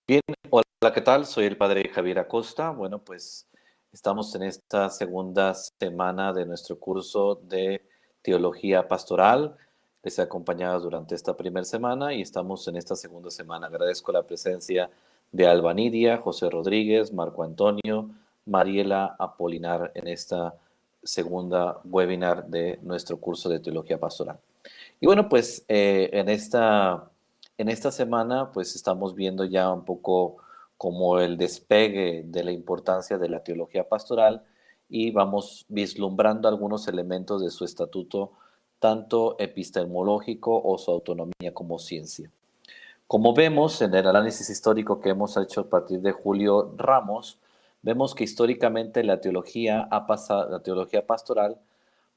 Bien, hola, ¿qué tal? Soy el padre Javier Acosta. Bueno, pues estamos en esta segunda semana de nuestro curso de Teología Pastoral. Les he acompañado durante esta primera semana y estamos en esta segunda semana. Agradezco la presencia de Alba Nidia, José Rodríguez, Marco Antonio, Mariela Apolinar en esta segunda webinar de nuestro curso de Teología Pastoral. Y bueno, pues en esta semana pues estamos viendo ya un poco como el despegue de la importancia de la teología pastoral y vamos vislumbrando algunos elementos de su estatuto, tanto epistemológico o su autonomía como ciencia. Como vemos en el análisis histórico que hemos hecho a partir de Julio Ramos, vemos que históricamente la teología pastoral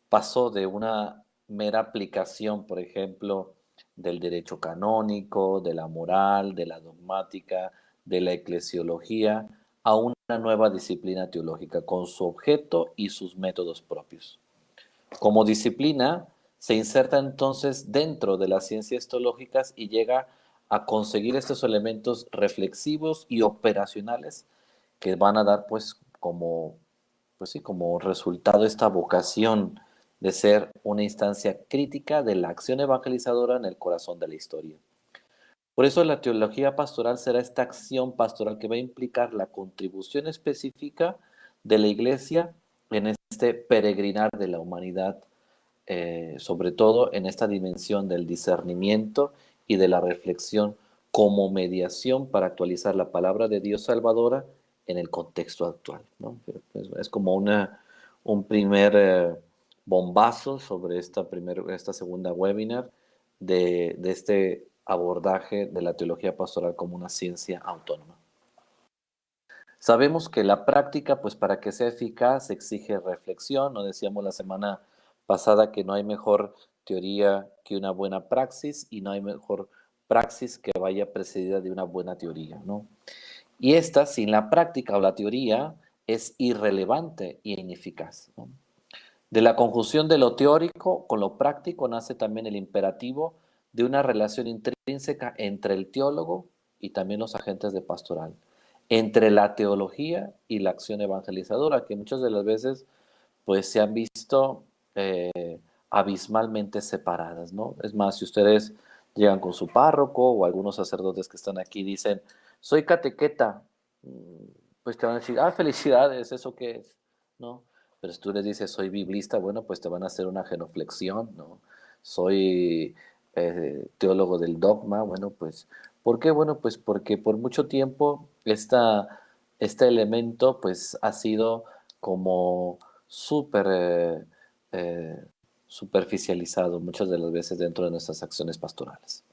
pasó de una mera aplicación, por ejemplo, del derecho canónico, de la moral, de la dogmática, de la eclesiología, a una nueva disciplina teológica con su objeto y sus métodos propios. Como disciplina, se inserta entonces dentro de las ciencias teológicas y llega a conseguir estos elementos reflexivos y operacionales que van a dar pues sí, como resultado esta vocación de ser una instancia crítica de la acción evangelizadora en el corazón de la historia. Por eso la teología pastoral será esta acción pastoral que va a implicar la contribución específica de la Iglesia en este peregrinar de la humanidad, sobre todo en esta dimensión del discernimiento y de la reflexión como mediación para actualizar la palabra de Dios salvadora en el contexto actual, ¿no? Es como un primer bombazo sobre esta segunda webinar de este abordaje de la teología pastoral como una ciencia autónoma. Sabemos que la práctica, pues para que sea eficaz, exige reflexión. Nos decíamos la semana pasada que no hay mejor teoría que una buena praxis y no hay mejor praxis que vaya precedida de una buena teoría, ¿no? Y esta, sin la práctica o la teoría, es irrelevante e ineficaz, ¿no? De la conjunción de lo teórico con lo práctico nace también el imperativo de una relación intrínseca entre el teólogo y también los agentes de pastoral, entre la teología y la acción evangelizadora, que muchas de las veces pues se han visto abismalmente separadas, ¿no? Es más, si ustedes llegan con su párroco o algunos sacerdotes que están aquí dicen, soy catequeta, pues te van a decir, ah, felicidades, ¿eso qué es? ¿No? Pero si tú les dices, soy biblista, bueno, pues te van a hacer una genuflexión, ¿no? Soy teólogo del dogma, bueno, pues, ¿por qué? Bueno, pues porque por mucho tiempo este elemento, pues, ha sido como súper eh, superficializado muchas de las veces dentro de nuestras acciones pastorales.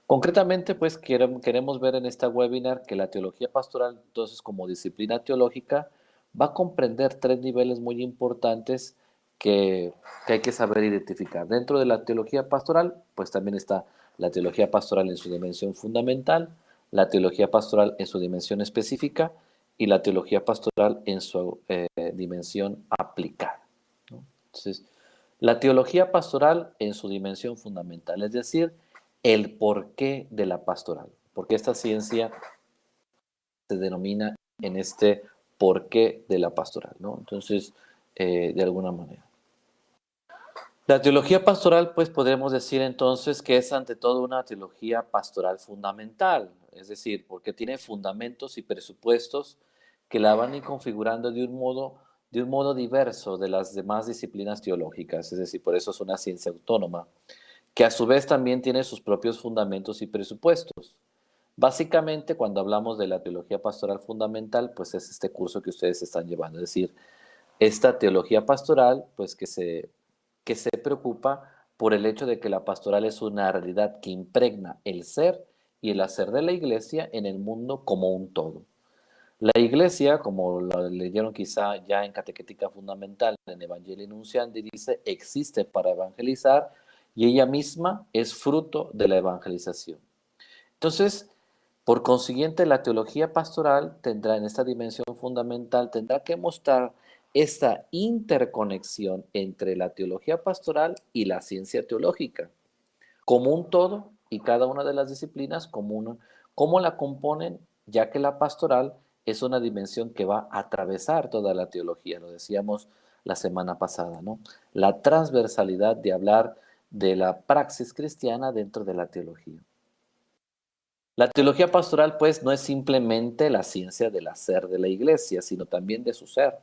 Concretamente, pues queremos ver en esta webinar que la teología pastoral, entonces, como disciplina teológica, va a comprender tres niveles muy importantes que hay que saber identificar. Dentro de la teología pastoral, pues también está la teología pastoral en su dimensión fundamental, la teología pastoral en su dimensión específica y la teología pastoral en su dimensión aplicada, ¿no? Entonces, la teología pastoral en su dimensión fundamental, es decir, el porqué de la pastoral, porque esta ciencia se denomina en este porqué de la pastoral, ¿no? Entonces, de alguna manera. La teología pastoral, pues podemos decir entonces que es ante todo una teología pastoral fundamental, es decir, porque tiene fundamentos y presupuestos que la van a ir configurando de un modo diverso de las demás disciplinas teológicas, es decir, por eso es una ciencia autónoma, que a su vez también tiene sus propios fundamentos y presupuestos. Básicamente, cuando hablamos de la teología pastoral fundamental, pues es este curso que ustedes están llevando, es decir, esta teología pastoral, pues que se preocupa por el hecho de que la pastoral es una realidad que impregna el ser y el hacer de la iglesia en el mundo como un todo. La iglesia, como lo leyeron quizá ya en Catequética Fundamental, en Evangelio Enunciandi, dice, existe para evangelizar y ella misma es fruto de la evangelización. Entonces, por consiguiente, la teología pastoral tendrá en esta dimensión fundamental, tendrá que mostrar esta interconexión entre la teología pastoral y la ciencia teológica, como un todo y cada una de las disciplinas como cómo la componen ya que la pastoral es una dimensión que va a atravesar toda la teología, lo decíamos la semana pasada, ¿no? La transversalidad de hablar de la praxis cristiana dentro de la teología. La teología pastoral, pues, no es simplemente la ciencia del hacer de la iglesia, sino también de su ser.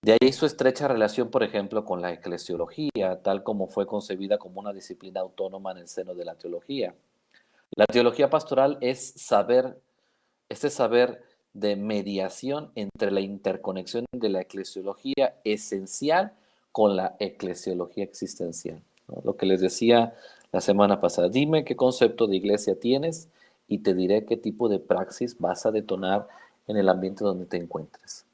De ahí su estrecha relación, por ejemplo, con la eclesiología, tal como fue concebida como una disciplina autónoma en el seno de la teología. La teología pastoral es saber, este saber de mediación entre la interconexión de la eclesiología esencial con la eclesiología existencial, ¿no? Lo que les decía la semana pasada, dime qué concepto de iglesia tienes y te diré qué tipo de praxis vas a detonar en el ambiente donde te encuentres.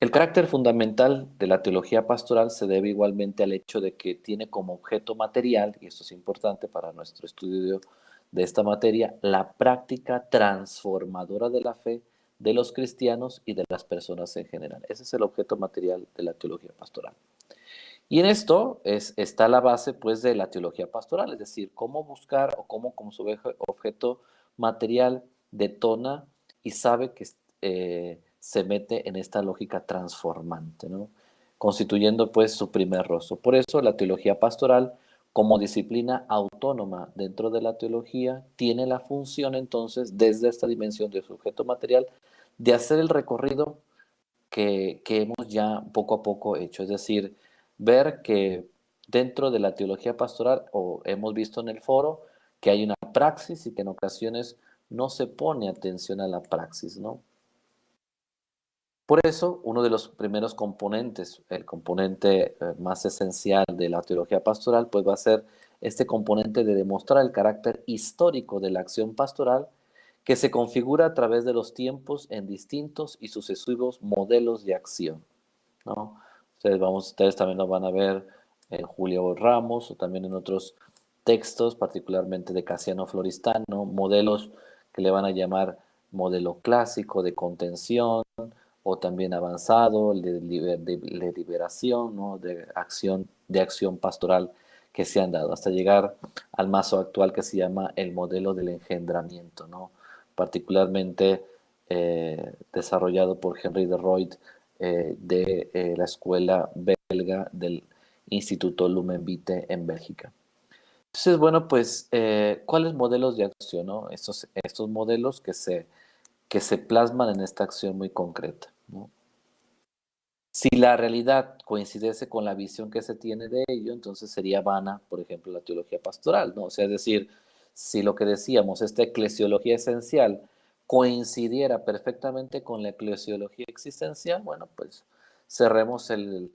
El carácter fundamental de la teología pastoral se debe igualmente al hecho de que tiene como objeto material, y esto es importante para nuestro estudio de esta materia, la práctica transformadora de la fe de los cristianos y de las personas en general. Ese es el objeto material de la teología pastoral. Y en esto está la base pues de la teología pastoral, es decir, cómo buscar o cómo como su objeto material detona y sabe que se mete en esta lógica transformante, ¿no? Constituyendo pues su primer rostro. Por eso la teología pastoral, como disciplina autónoma dentro de la teología, tiene la función entonces, desde esta dimensión de su objeto material, de hacer el recorrido que hemos ya poco a poco hecho. Es decir, ver que dentro de la teología pastoral, o hemos visto en el foro, que hay una praxis y que en ocasiones no se pone atención a la praxis, ¿no? Por eso, uno de los primeros componentes, el componente más esencial de la teología pastoral, pues va a ser este componente de demostrar el carácter histórico de la acción pastoral que se configura a través de los tiempos en distintos y sucesivos modelos de acción, ¿no? Ustedes también lo van a ver en Julio Ramos o también en otros textos, particularmente de Casiano Floristano, modelos que le van a llamar modelo clásico de contención o también avanzado, de liberación, ¿no? De acción pastoral que se han dado, hasta llegar al más actual que se llama el modelo del engendramiento, ¿no? Particularmente desarrollado por Henry de Rooij de la escuela belga del Instituto Lumen Vitae en Bélgica. Entonces, bueno, pues, ¿cuáles modelos de acción, no? Estos modelos que se plasman en esta acción muy concreta, ¿no? Si la realidad coincidiese con la visión que se tiene de ello, entonces sería vana, por ejemplo, la teología pastoral, ¿no? O sea, es decir, si lo que decíamos, esta eclesiología esencial, coincidiera perfectamente con la eclesiología existencial, bueno, pues cerremos el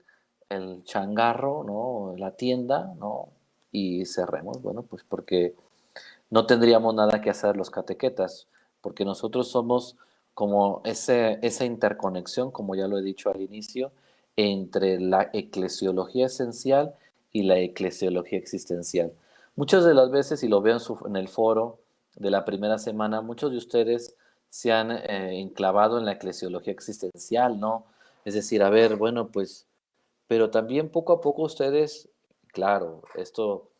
changarro, ¿no? La tienda, ¿no? Y cerremos, bueno, pues porque no tendríamos nada que hacer los catequetas, porque nosotros somos como esa interconexión, como ya lo he dicho al inicio, entre la eclesiología esencial y la eclesiología existencial. Muchas de las veces, y lo veo en el foro de la primera semana, muchos de ustedes se han enclavado en la eclesiología existencial, ¿no? Es decir, a ver, bueno, pues, pero también poco a poco ustedes, claro, esto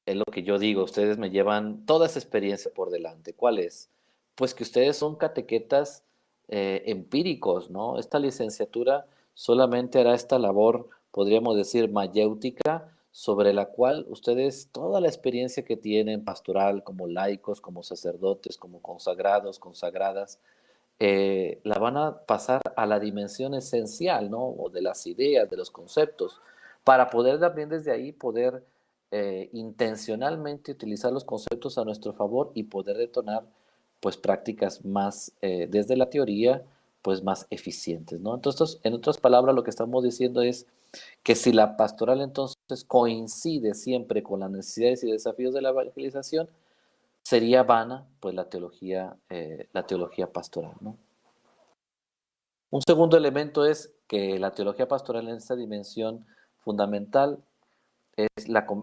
es lo que yo digo, ustedes me llevan toda esa experiencia por delante. ¿Cuál es? Pues que ustedes son catequetas empíricos, ¿no? Esta licenciatura solamente hará esta labor, podríamos decir, mayéutica, sobre la cual ustedes, toda la experiencia que tienen pastoral, como laicos, como sacerdotes, como consagrados, consagradas, la van a pasar a la dimensión esencial, ¿no? O de las ideas, de los conceptos, para poder también desde ahí poder intencionalmente utilizar los conceptos a nuestro favor y poder detonar pues prácticas más desde la teoría pues más eficientes, ¿no? Entonces, en otras palabras, lo que estamos diciendo es que si la pastoral entonces coincide siempre con las necesidades y desafíos de la evangelización, sería vana pues la teología pastoral, ¿no? Un segundo elemento es que la teología pastoral en esta dimensión fundamental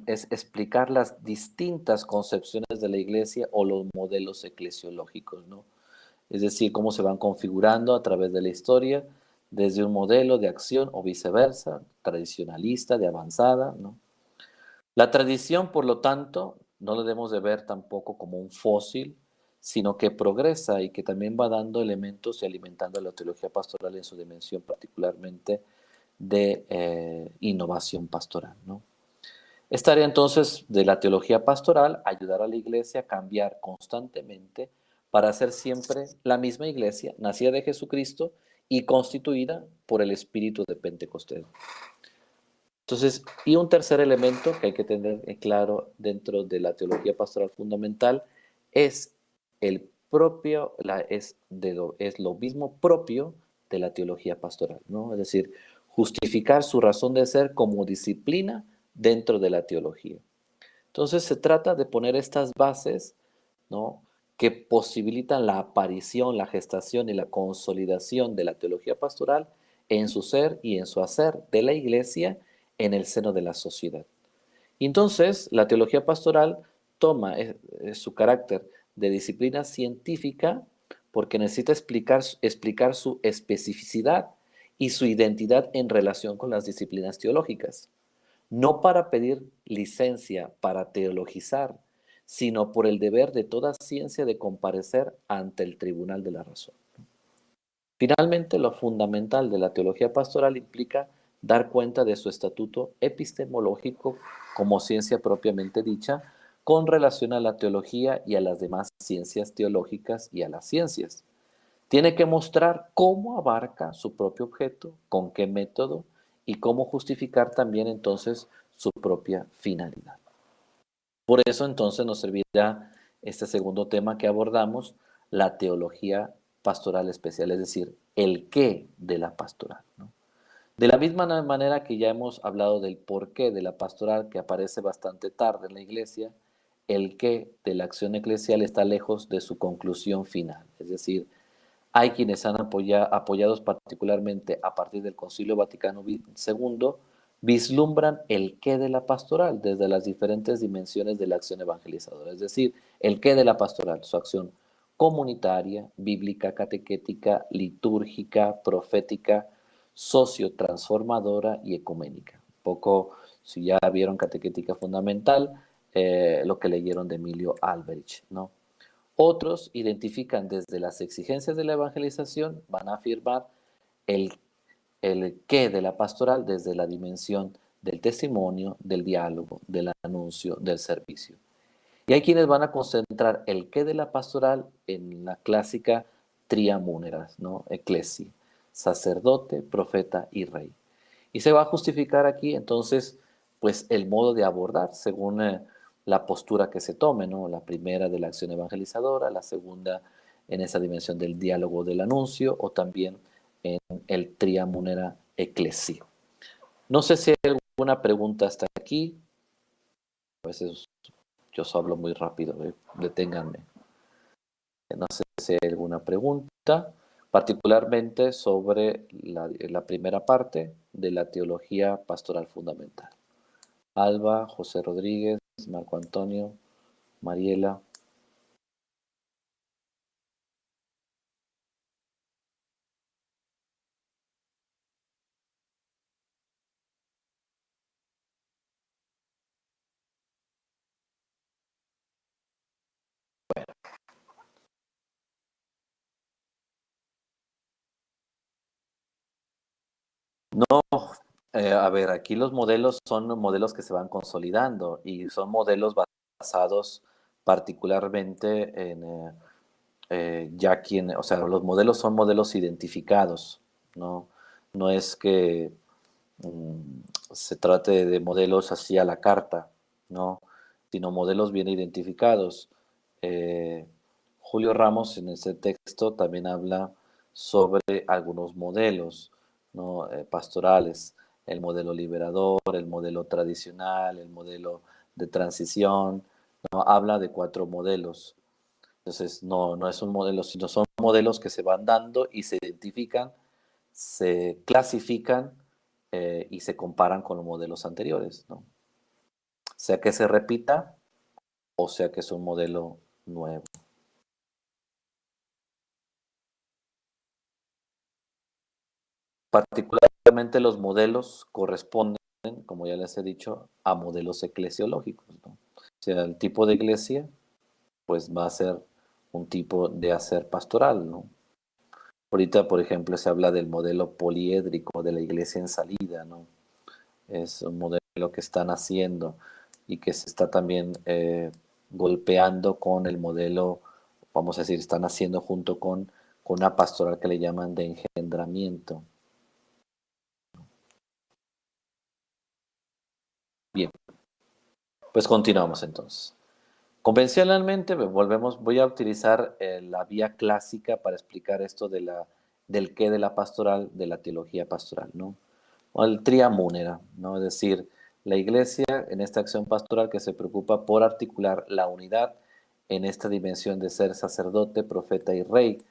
es explicar las distintas concepciones de la iglesia o los modelos eclesiológicos, ¿no? Es decir, cómo se van configurando a través de la historia, desde un modelo de acción o viceversa, tradicionalista, de avanzada, ¿no? La tradición, por lo tanto, no lo debemos de ver tampoco como un fósil, sino que progresa y que también va dando elementos y alimentando la teología pastoral en su dimensión particularmente de innovación pastoral, ¿no? Es tarea entonces de la teología pastoral ayudar a la iglesia a cambiar constantemente para ser siempre la misma iglesia, nacida de Jesucristo y constituida por el Espíritu de Pentecostés. Entonces, y un tercer elemento que hay que tener claro dentro de la teología pastoral fundamental es el propio, es lo mismo propio de la teología pastoral, ¿no? Es decir, justificar su razón de ser como disciplina dentro de la teología. Entonces se trata de poner estas bases, ¿no?, que posibilitan la aparición, la gestación y la consolidación de la teología pastoral en su ser y en su hacer de la iglesia en el seno de la sociedad. Y entonces la teología pastoral toma su carácter de disciplina científica porque necesita explicar su especificidad y su identidad en relación con las disciplinas teológicas, no para pedir licencia para teologizar, sino por el deber de toda ciencia de comparecer ante el tribunal de la razón. Finalmente, lo fundamental de la teología pastoral implica dar cuenta de su estatuto epistemológico como ciencia propiamente dicha, con relación a la teología y a las demás ciencias teológicas y a las ciencias. Tiene que mostrar cómo abarca su propio objeto, con qué método y cómo justificar también entonces su propia finalidad. Por eso entonces nos servirá este segundo tema que abordamos, la teología pastoral especial, es decir, el qué de la pastoral, ¿no? De la misma manera que ya hemos hablado del porqué de la pastoral, que aparece bastante tarde en la iglesia, el qué de la acción eclesial está lejos de su conclusión final, es decir, hay quienes han apoyados particularmente a partir del Concilio Vaticano II, vislumbran el qué de la pastoral desde las diferentes dimensiones de la acción evangelizadora. Es decir, el qué de la pastoral, su acción comunitaria, bíblica, catequética, litúrgica, profética, sociotransformadora y ecuménica. Un poco, si ya vieron catequética fundamental, lo que leyeron de Emilio Alberich, ¿no? Otros identifican desde las exigencias de la evangelización, van a afirmar el, el qué de la pastoral desde la dimensión del testimonio, del diálogo, del anuncio, del servicio. Y hay quienes van a concentrar el qué de la pastoral en la clásica triamúneras, ¿no? Eclesia, sacerdote, profeta y rey. Y se va a justificar aquí entonces pues el modo de abordar según la postura que se tome, ¿no? La primera de la acción evangelizadora, la segunda en esa dimensión del diálogo del anuncio o también en el triamunera eclesio. No sé si hay alguna pregunta hasta aquí. A veces yo hablo muy rápido, deténganme. No sé si hay alguna pregunta, particularmente sobre la primera parte de la teología pastoral fundamental. Alba, José Rodríguez, Marco Antonio, Mariela. No, a ver, aquí los modelos son modelos que se van consolidando y son modelos basados particularmente en ya quien, o sea, los modelos son modelos identificados, ¿no? No es que se trate de modelos así a la carta, ¿no? Sino modelos bien identificados. Eh, Julio Ramos en ese texto también habla sobre algunos modelos, ¿no? Pastorales, el modelo liberador, el modelo tradicional, el modelo de transición, ¿no? Habla de 4 modelos. Entonces, no es un modelo, sino son modelos que se van dando y se identifican, se clasifican y se comparan con los modelos anteriores, ¿no? Sea que se repita o sea que es un modelo nuevo. Particularmente los modelos corresponden, como ya les he dicho, a modelos eclesiológicos, ¿no? O sea, el tipo de iglesia, pues va a ser un tipo de hacer pastoral, ¿no? Ahorita, por ejemplo, se habla del modelo poliédrico de la iglesia en salida, ¿no? Es un modelo que están haciendo y que se está también golpeando con el modelo, vamos a decir, están haciendo junto con una pastoral que le llaman de engendramiento. Bien, pues continuamos entonces. Convencionalmente, voy a utilizar la vía clásica para explicar esto del qué de la pastoral, de la teología pastoral, ¿no? O el triamúnera, ¿no? Es decir, la iglesia en esta acción pastoral que se preocupa por articular la unidad en esta dimensión de ser sacerdote, profeta y rey,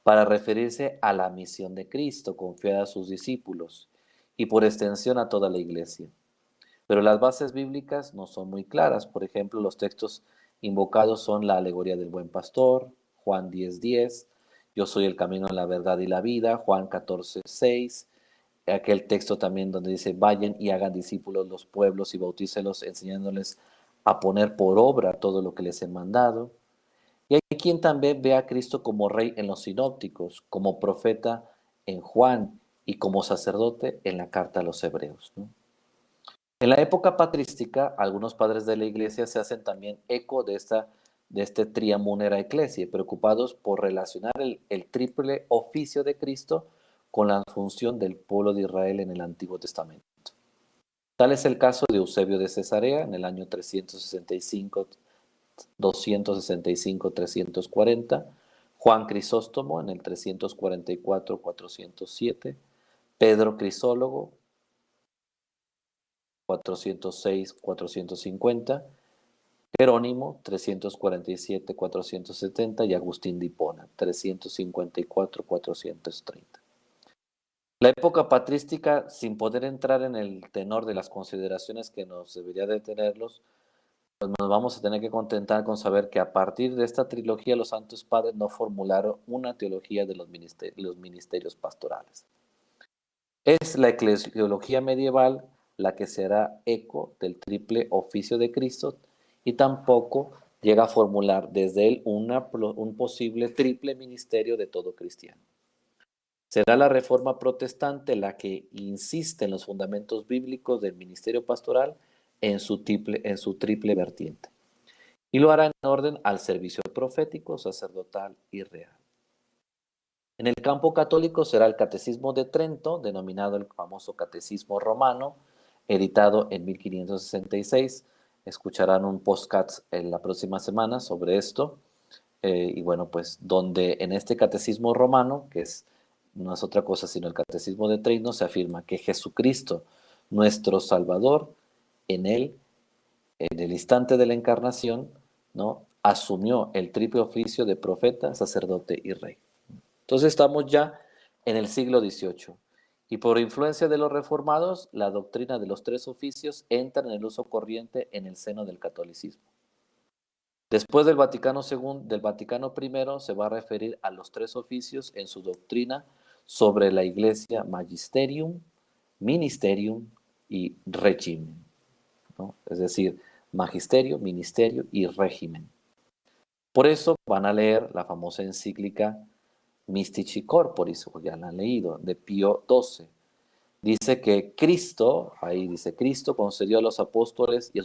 para referirse a la misión de Cristo confiada a sus discípulos y por extensión a toda la iglesia. Pero las bases bíblicas no son muy claras. Por ejemplo, los textos invocados son la alegoría del buen pastor, Juan 10:10, yo soy el camino, la verdad y la vida, Juan 14:6, aquel texto también donde dice, vayan y hagan discípulos los pueblos y bautícelos, enseñándoles a poner por obra todo lo que les he mandado. Y hay quien también ve a Cristo como rey en los sinópticos, como profeta en Juan y como sacerdote en la carta a los hebreos, ¿no? En la época patrística, algunos padres de la iglesia se hacen también eco de este triamunera ecclesia, preocupados por relacionar el triple oficio de Cristo con la función del pueblo de Israel en el Antiguo Testamento. Tal es el caso de Eusebio de Cesarea en el año 365, 265, 340, Juan Crisóstomo en el 344, 407, Pedro Crisólogo 406, 450, Jerónimo 347, 470 y Agustín de Hipona 354, 430. La época patrística, sin poder entrar en el tenor de las consideraciones que nos debería de tenerlos, pues nos vamos a tener que contentar con saber que a partir de esta trilogía los santos padres no formularon una teología de los ministerios pastorales. Es la eclesiología medieval la que será eco del triple oficio de Cristo y tampoco llega a formular desde él un posible triple ministerio de todo cristiano. Será la Reforma protestante la que insiste en los fundamentos bíblicos del ministerio pastoral en su triple vertiente. Y lo hará en orden al servicio profético, sacerdotal y real. En el campo católico será el Catecismo de Trento, denominado el famoso Catecismo Romano, editado en 1566. Escucharán un podcast en la próxima semana sobre esto. Y bueno, pues donde en este Catecismo Romano, no es otra cosa sino el Catecismo de Trento, se afirma que Jesucristo, nuestro Salvador, en él, en el instante de la encarnación, ¿no?, asumió el triple oficio de profeta, sacerdote y rey. Entonces estamos ya en el siglo XVIII y por influencia de los reformados, la doctrina de los tres oficios entra en el uso corriente en el seno del catolicismo. Después del Vaticano I se va a referir a los tres oficios en su doctrina sobre la Iglesia Magisterium, Ministerium y Regimen, ¿no? Es decir, magisterio, ministerio y régimen. Por eso van a leer la famosa encíclica Mystici Corporis, ya la han leído, de Pío XII. Dice que Cristo, ahí dice, Cristo concedió a los apóstoles y a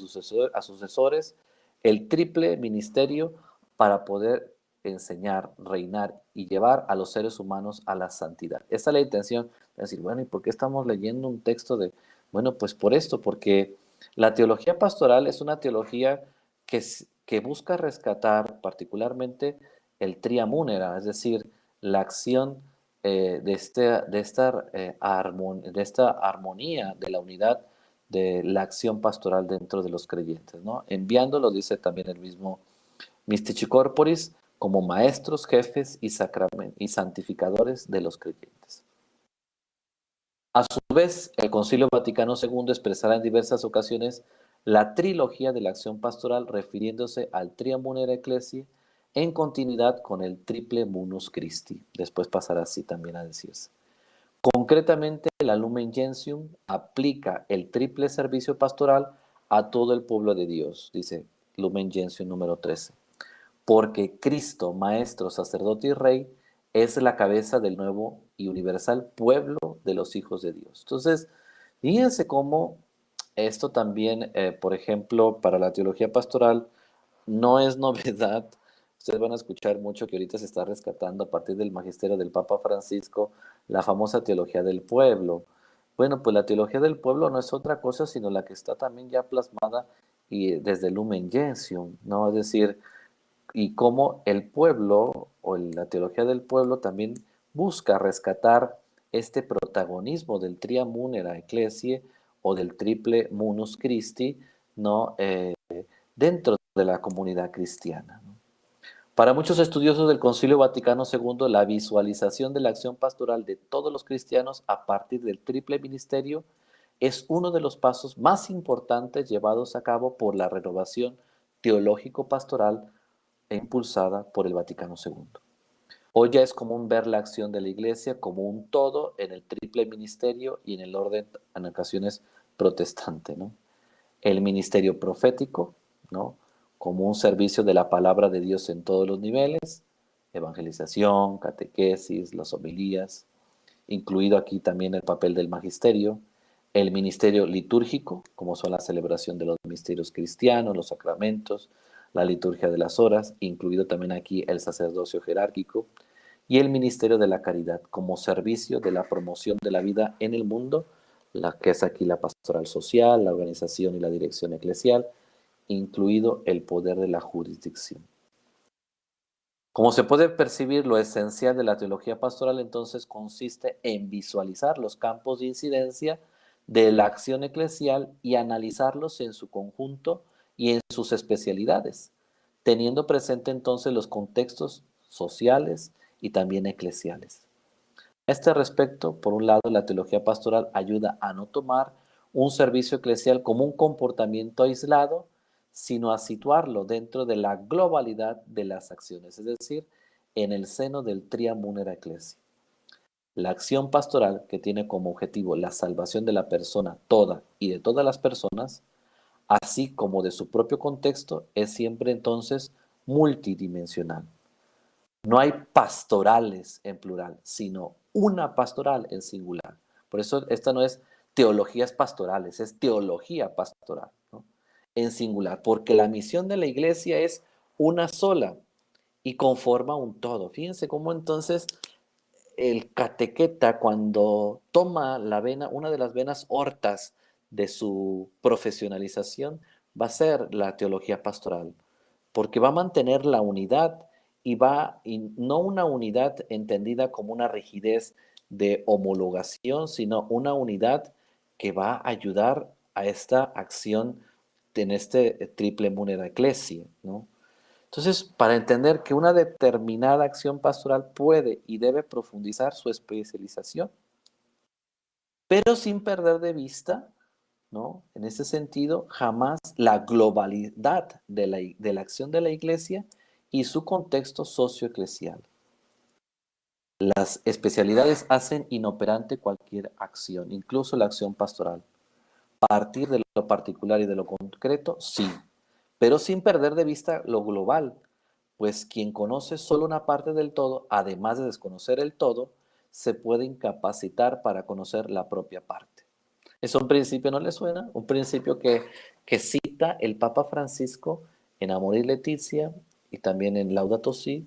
sucesores el triple ministerio para poder enseñar, reinar y llevar a los seres humanos a la santidad. Esa es la intención de decir, bueno, ¿y por qué estamos leyendo un texto de...? Bueno, pues por esto, porque la teología pastoral es una teología que busca rescatar particularmente el triamúnera, es decir, la acción de esta armonía de la unidad de la acción pastoral dentro de los creyentes, ¿no? Enviándolo, dice también el mismo Mystici Corporis, como maestros, jefes y santificadores de los creyentes. A su vez, el Concilio Vaticano II expresará en diversas ocasiones la trilogía de la acción pastoral refiriéndose al Triamunera Ecclesiae en continuidad con el triple Munus Christi. Después pasará así también a decirse. Concretamente, la Lumen Gentium aplica el triple servicio pastoral a todo el pueblo de Dios, dice Lumen Gentium número 13, porque Cristo, Maestro, Sacerdote y Rey, es la cabeza del nuevo y universal pueblo de los hijos de Dios. Entonces, fíjense cómo esto también, por ejemplo, para la teología pastoral, no es novedad. Ustedes van a escuchar mucho que ahorita se está rescatando a partir del magisterio del Papa Francisco la famosa teología del pueblo. Bueno, pues la teología del pueblo no es otra cosa sino la que está también ya plasmada y desde el Lumen Gentium, ¿no? Es decir, y cómo el pueblo o la teología del pueblo también busca rescatar este protagonismo del tria munera ecclesiae o del triple munus Christi, ¿no? Dentro de la comunidad cristiana, ¿no? Para muchos estudiosos del Concilio Vaticano II, la visualización de la acción pastoral de todos los cristianos a partir del triple ministerio es uno de los pasos más importantes llevados a cabo por la renovación teológico-pastoral e impulsada por el Vaticano II. Hoy ya es común ver la acción de la Iglesia como un todo en el triple ministerio y en el orden, en ocasiones, protestante, ¿no? El ministerio profético, ¿no? Como un servicio de la palabra de Dios en todos los niveles, evangelización, catequesis, las homilías, incluido aquí también el papel del magisterio, el ministerio litúrgico, como son la celebración de los misterios cristianos, los sacramentos, la liturgia de las horas, incluido también aquí el sacerdocio jerárquico, y el ministerio de la caridad, como servicio de la promoción de la vida en el mundo, la que es aquí la pastoral social, la organización y la dirección eclesial, incluido el poder de la jurisdicción. Como se puede percibir, lo esencial de la teología pastoral entonces consiste en visualizar los campos de incidencia de la acción eclesial y analizarlos en su conjunto y en sus especialidades, teniendo presente entonces los contextos sociales y también eclesiales. A este respecto, por un lado, la teología pastoral ayuda a no tomar un servicio eclesial como un comportamiento aislado, sino a situarlo dentro de la globalidad de las acciones, es decir, en el seno del tria munera ecclesia. La acción pastoral, que tiene como objetivo la salvación de la persona toda y de todas las personas, así como de su propio contexto, es siempre entonces multidimensional. No hay pastorales en plural, sino una pastoral en singular. Por eso esta no es teologías pastorales, es teología pastoral, ¿no? En singular, porque la misión de la iglesia es una sola y conforma un todo. Fíjense cómo entonces el catequeta, cuando toma la vena, una de las venas hortas de su profesionalización, va a ser la teología pastoral, porque va a mantener la unidad y no una unidad entendida como una rigidez de homologación, sino una unidad que va a ayudar a esta acción en este triple munera ecclesia, ¿no? Entonces, para entender que una determinada acción pastoral puede y debe profundizar su especialización, pero sin perder de vista, ¿no? En ese sentido, jamás la globalidad de la acción de la iglesia y su contexto socioeclesial. Las especialidades hacen inoperante cualquier acción, incluso la acción pastoral. Partir de lo particular y de lo concreto, sí, pero sin perder de vista lo global, pues quien conoce solo una parte del todo, además de desconocer el todo, se puede incapacitar para conocer la propia parte. Es un principio, ¿no le suena? Un principio que cita el Papa Francisco en Amor y Leticia y también en Laudato Si.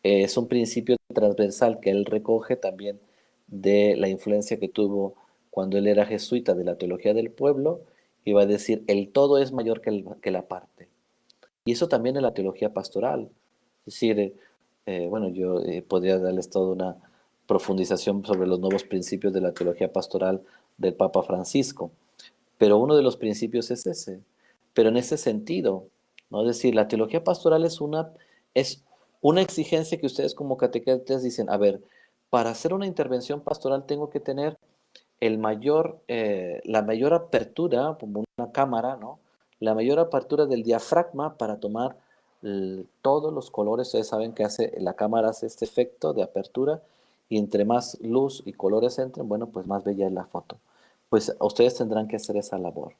Es un principio transversal que él recoge también de la influencia que tuvo cuando él era jesuita de la teología del pueblo, y va a decir, el todo es mayor que la parte. Y eso también es la teología pastoral. Es decir, bueno, yo podría darles toda una profundización sobre los nuevos principios de la teología pastoral del Papa Francisco, pero uno de los principios es ese. Pero en ese sentido, ¿no? Es decir, la teología pastoral es una exigencia que ustedes como catequetas dicen, a ver, para hacer una intervención pastoral tengo que tener la mayor apertura, como una cámara, ¿no? La mayor apertura del diafragma para tomar todos los colores. Ustedes saben que la cámara hace este efecto de apertura y entre más luz y colores entren, bueno, pues más bella es la foto. Pues ustedes tendrán que hacer esa labor.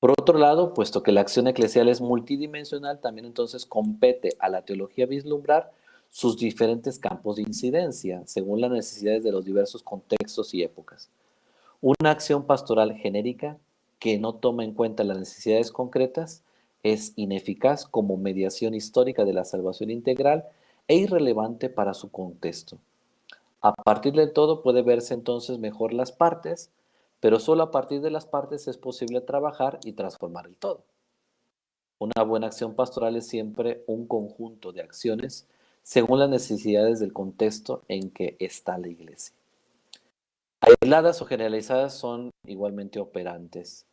Por otro lado, puesto que la acción eclesial es multidimensional, también entonces compete a la teología vislumbrar sus diferentes campos de incidencia, según las necesidades de los diversos contextos y épocas. Una acción pastoral genérica que no toma en cuenta las necesidades concretas es ineficaz como mediación histórica de la salvación integral e irrelevante para su contexto. A partir del todo puede verse entonces mejor las partes, pero solo a partir de las partes es posible trabajar y transformar el todo. Una buena acción pastoral es siempre un conjunto de acciones según las necesidades del contexto en que está la iglesia. Aisladas o generalizadas son igualmente operantes.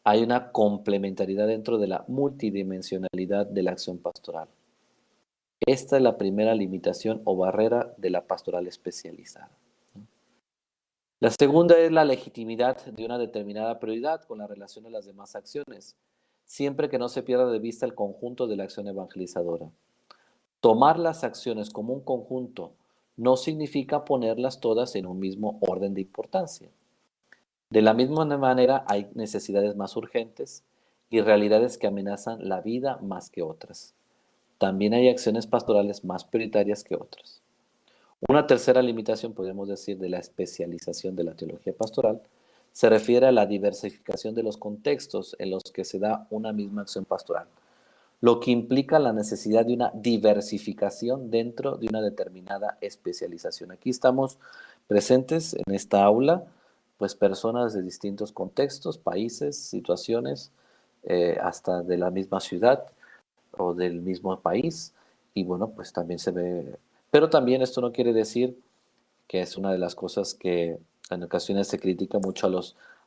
Hay una complementariedad dentro de la multidimensionalidad de la acción pastoral. Esta es la primera limitación o barrera de la pastoral especializada. La segunda es la legitimidad de una determinada prioridad con la relación a las demás acciones, siempre que no se pierda de vista el conjunto de la acción evangelizadora. Tomar las acciones como un conjunto no significa ponerlas todas en un mismo orden de importancia. De la misma manera, hay necesidades más urgentes y realidades que amenazan la vida más que otras. También hay acciones pastorales más prioritarias que otras. Una tercera limitación, podemos decir, de la especialización de la teología pastoral se refiere a la diversificación de los contextos en los que se da una misma acción pastoral, lo que implica la necesidad de una diversificación dentro de una determinada especialización. Aquí estamos presentes en esta aula, pues personas de distintos contextos, países, situaciones, hasta de la misma ciudad o del mismo país, y bueno, pues también se ve, pero también esto no quiere decir que es una de las cosas que en ocasiones se critica mucho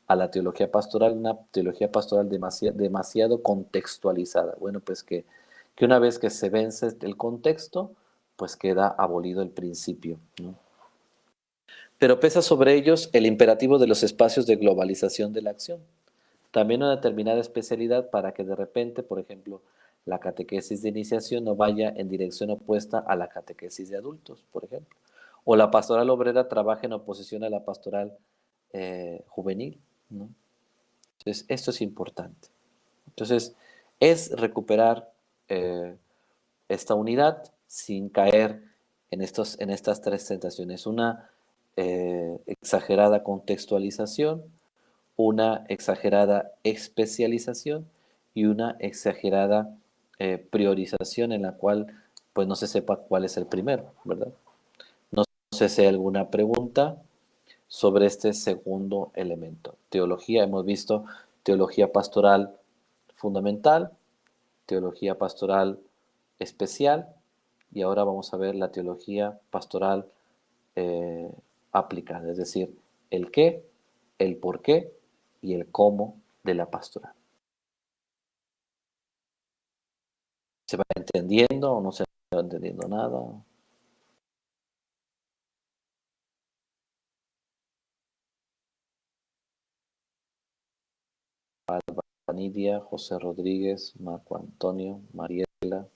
a la teología pastoral, una teología pastoral demasiado contextualizada. Bueno, pues que una vez que se vence el contexto, pues queda abolido el principio, ¿no? Pero pesa sobre ellos el imperativo de los espacios de globalización de la acción. También una determinada especialidad para que de repente, por ejemplo, la catequesis de iniciación no vaya en dirección opuesta a la catequesis de adultos, por ejemplo. O la pastoral obrera trabaje en oposición a la pastoral juvenil, ¿no? Entonces, esto es importante. Entonces, es recuperar esta unidad sin caer en estas tres tentaciones. Una exagerada contextualización, una exagerada especialización y una exagerada priorización en la cual pues no se sepa cuál es el primero, ¿verdad? No sé si hay alguna pregunta sobre este segundo elemento. Teología, hemos visto teología pastoral fundamental, teología pastoral especial y ahora vamos a ver la teología pastoral eh, aplicada, es decir, el qué, el por qué y el cómo de la pastoral. ¿Se va entendiendo o no se va entendiendo nada? Alba Nidia, José Rodríguez, Marco Antonio, Mariela.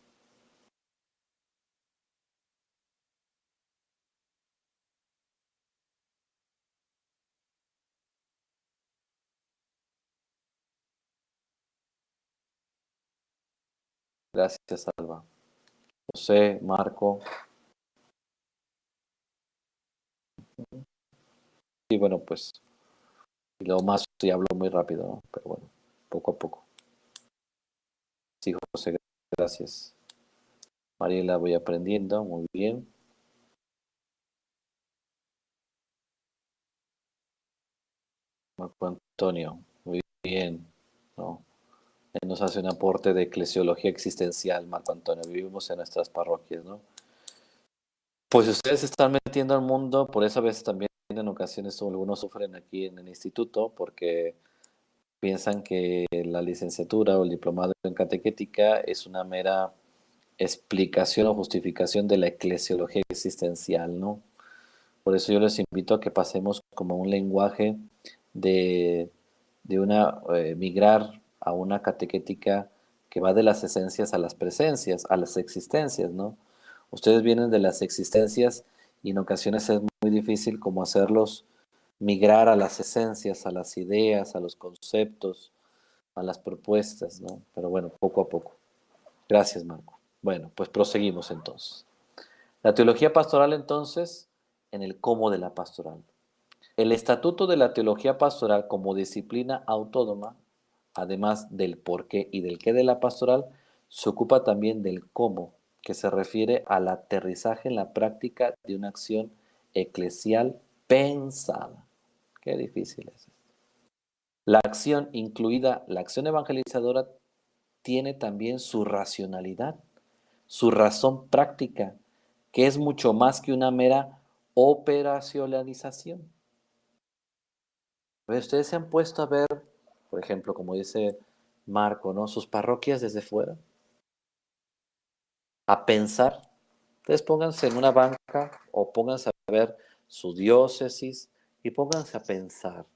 Gracias, Alba. José, Marco. Y bueno, pues, y luego más y hablo muy rápido, ¿no? Pero bueno, poco a poco. Sí, José, gracias. Mariela, voy aprendiendo, muy bien. Marco Antonio, muy bien, ¿no? Él nos hace un aporte de eclesiología existencial, Marco Antonio. Vivimos en nuestras parroquias, ¿no? Pues ustedes se están metiendo al mundo, por eso a veces también en ocasiones algunos sufren aquí en el instituto, porque piensan que la licenciatura o el diplomado en catequética es una mera explicación o justificación de la eclesiología existencial, ¿no? Por eso yo les invito a que pasemos como un lenguaje de, de una migrar a una catequética que va de las esencias a las presencias, a las existencias, ¿no? Ustedes vienen de las existencias y en ocasiones es muy difícil como hacerlos migrar a las esencias, a las ideas, a los conceptos, a las propuestas, ¿no? Pero bueno, poco a poco. Gracias, Marco. Bueno, pues proseguimos entonces. La teología pastoral entonces, en el cómo de la pastoral. El estatuto de la teología pastoral como disciplina autónoma, además del por qué y del qué de la pastoral, se ocupa también del cómo, que se refiere al aterrizaje en la práctica de una acción eclesial pensada. Qué difícil es. La acción, incluida la acción evangelizadora, tiene también su racionalidad, su razón práctica, que es mucho más que una mera operacionalización. Pero ustedes se han puesto a ver, por ejemplo, como dice Marco, ¿no? Sus parroquias desde fuera, a pensar. Ustedes pónganse en una banca o pónganse a ver su diócesis y pónganse a pensar.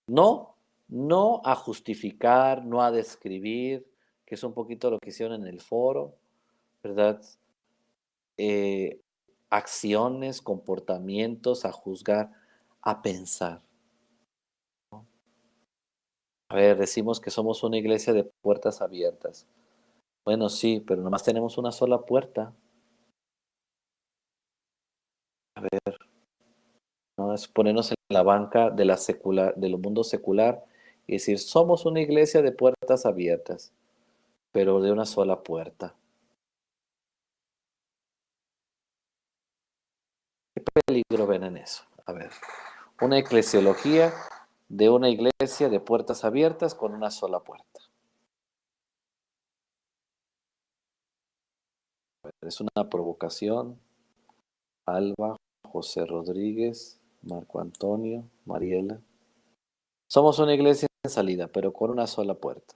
No, no a justificar, no a describir, que es un poquito lo que hicieron en el foro, ¿verdad? Eh, Acciones, comportamientos, a juzgar, a pensar. A ver, decimos que somos una iglesia de puertas abiertas. Bueno, sí, pero nomás tenemos una sola puerta. A ver, ¿no? Es ponernos en la banca de la secular, del mundo secular y decir, somos una iglesia de puertas abiertas, pero de una sola puerta. ¿Qué peligro ven en eso? A ver, una eclesiología de una iglesia de puertas abiertas con una sola puerta. Es una provocación. Alba, José Rodríguez, Marco Antonio, Mariela. Somos una iglesia en salida, pero con una sola puerta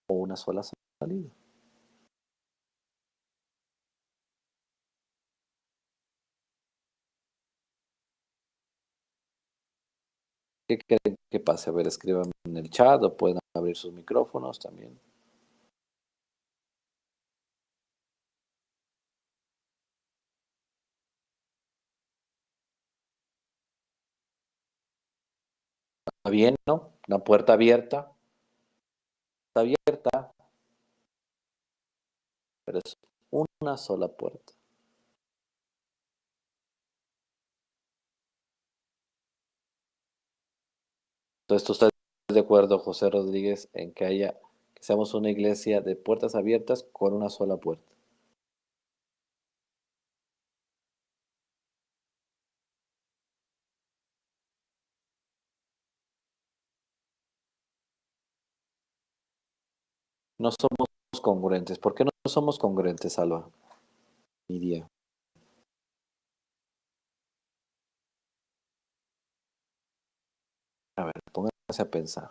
o una sola salida. ¿Qué creen que pase? A ver, escriban en el chat o pueden abrir sus micrófonos también. ¿Está bien, no? Una puerta abierta. Está abierta, pero es una sola puerta. Entonces, ¿tú estás de acuerdo, José Rodríguez, en que seamos una iglesia de puertas abiertas con una sola puerta? No somos congruentes. ¿Por qué no somos congruentes, Alba? Lidia. A ver, pónganse a pensar.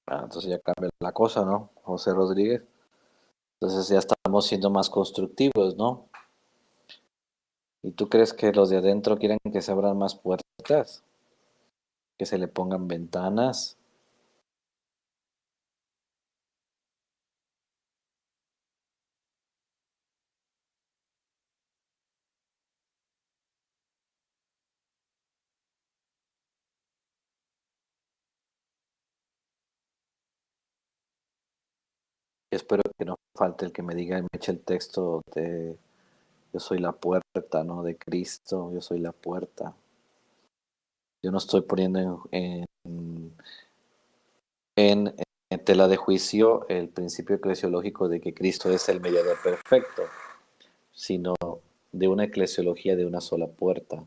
Ah, entonces ya cambia la cosa, ¿no? José Rodríguez. Entonces ya estamos siendo más constructivos, ¿no? ¿Y tú crees que los de adentro quieren que se abran más puertas? Que se le pongan ventanas. Espero que no falte el que me diga y me eche el texto de yo soy la puerta, ¿no? De Cristo, yo soy la puerta. Yo no estoy poniendo en tela de juicio el principio eclesiológico de que Cristo es el mediador perfecto, sino de una eclesiología de una sola puerta,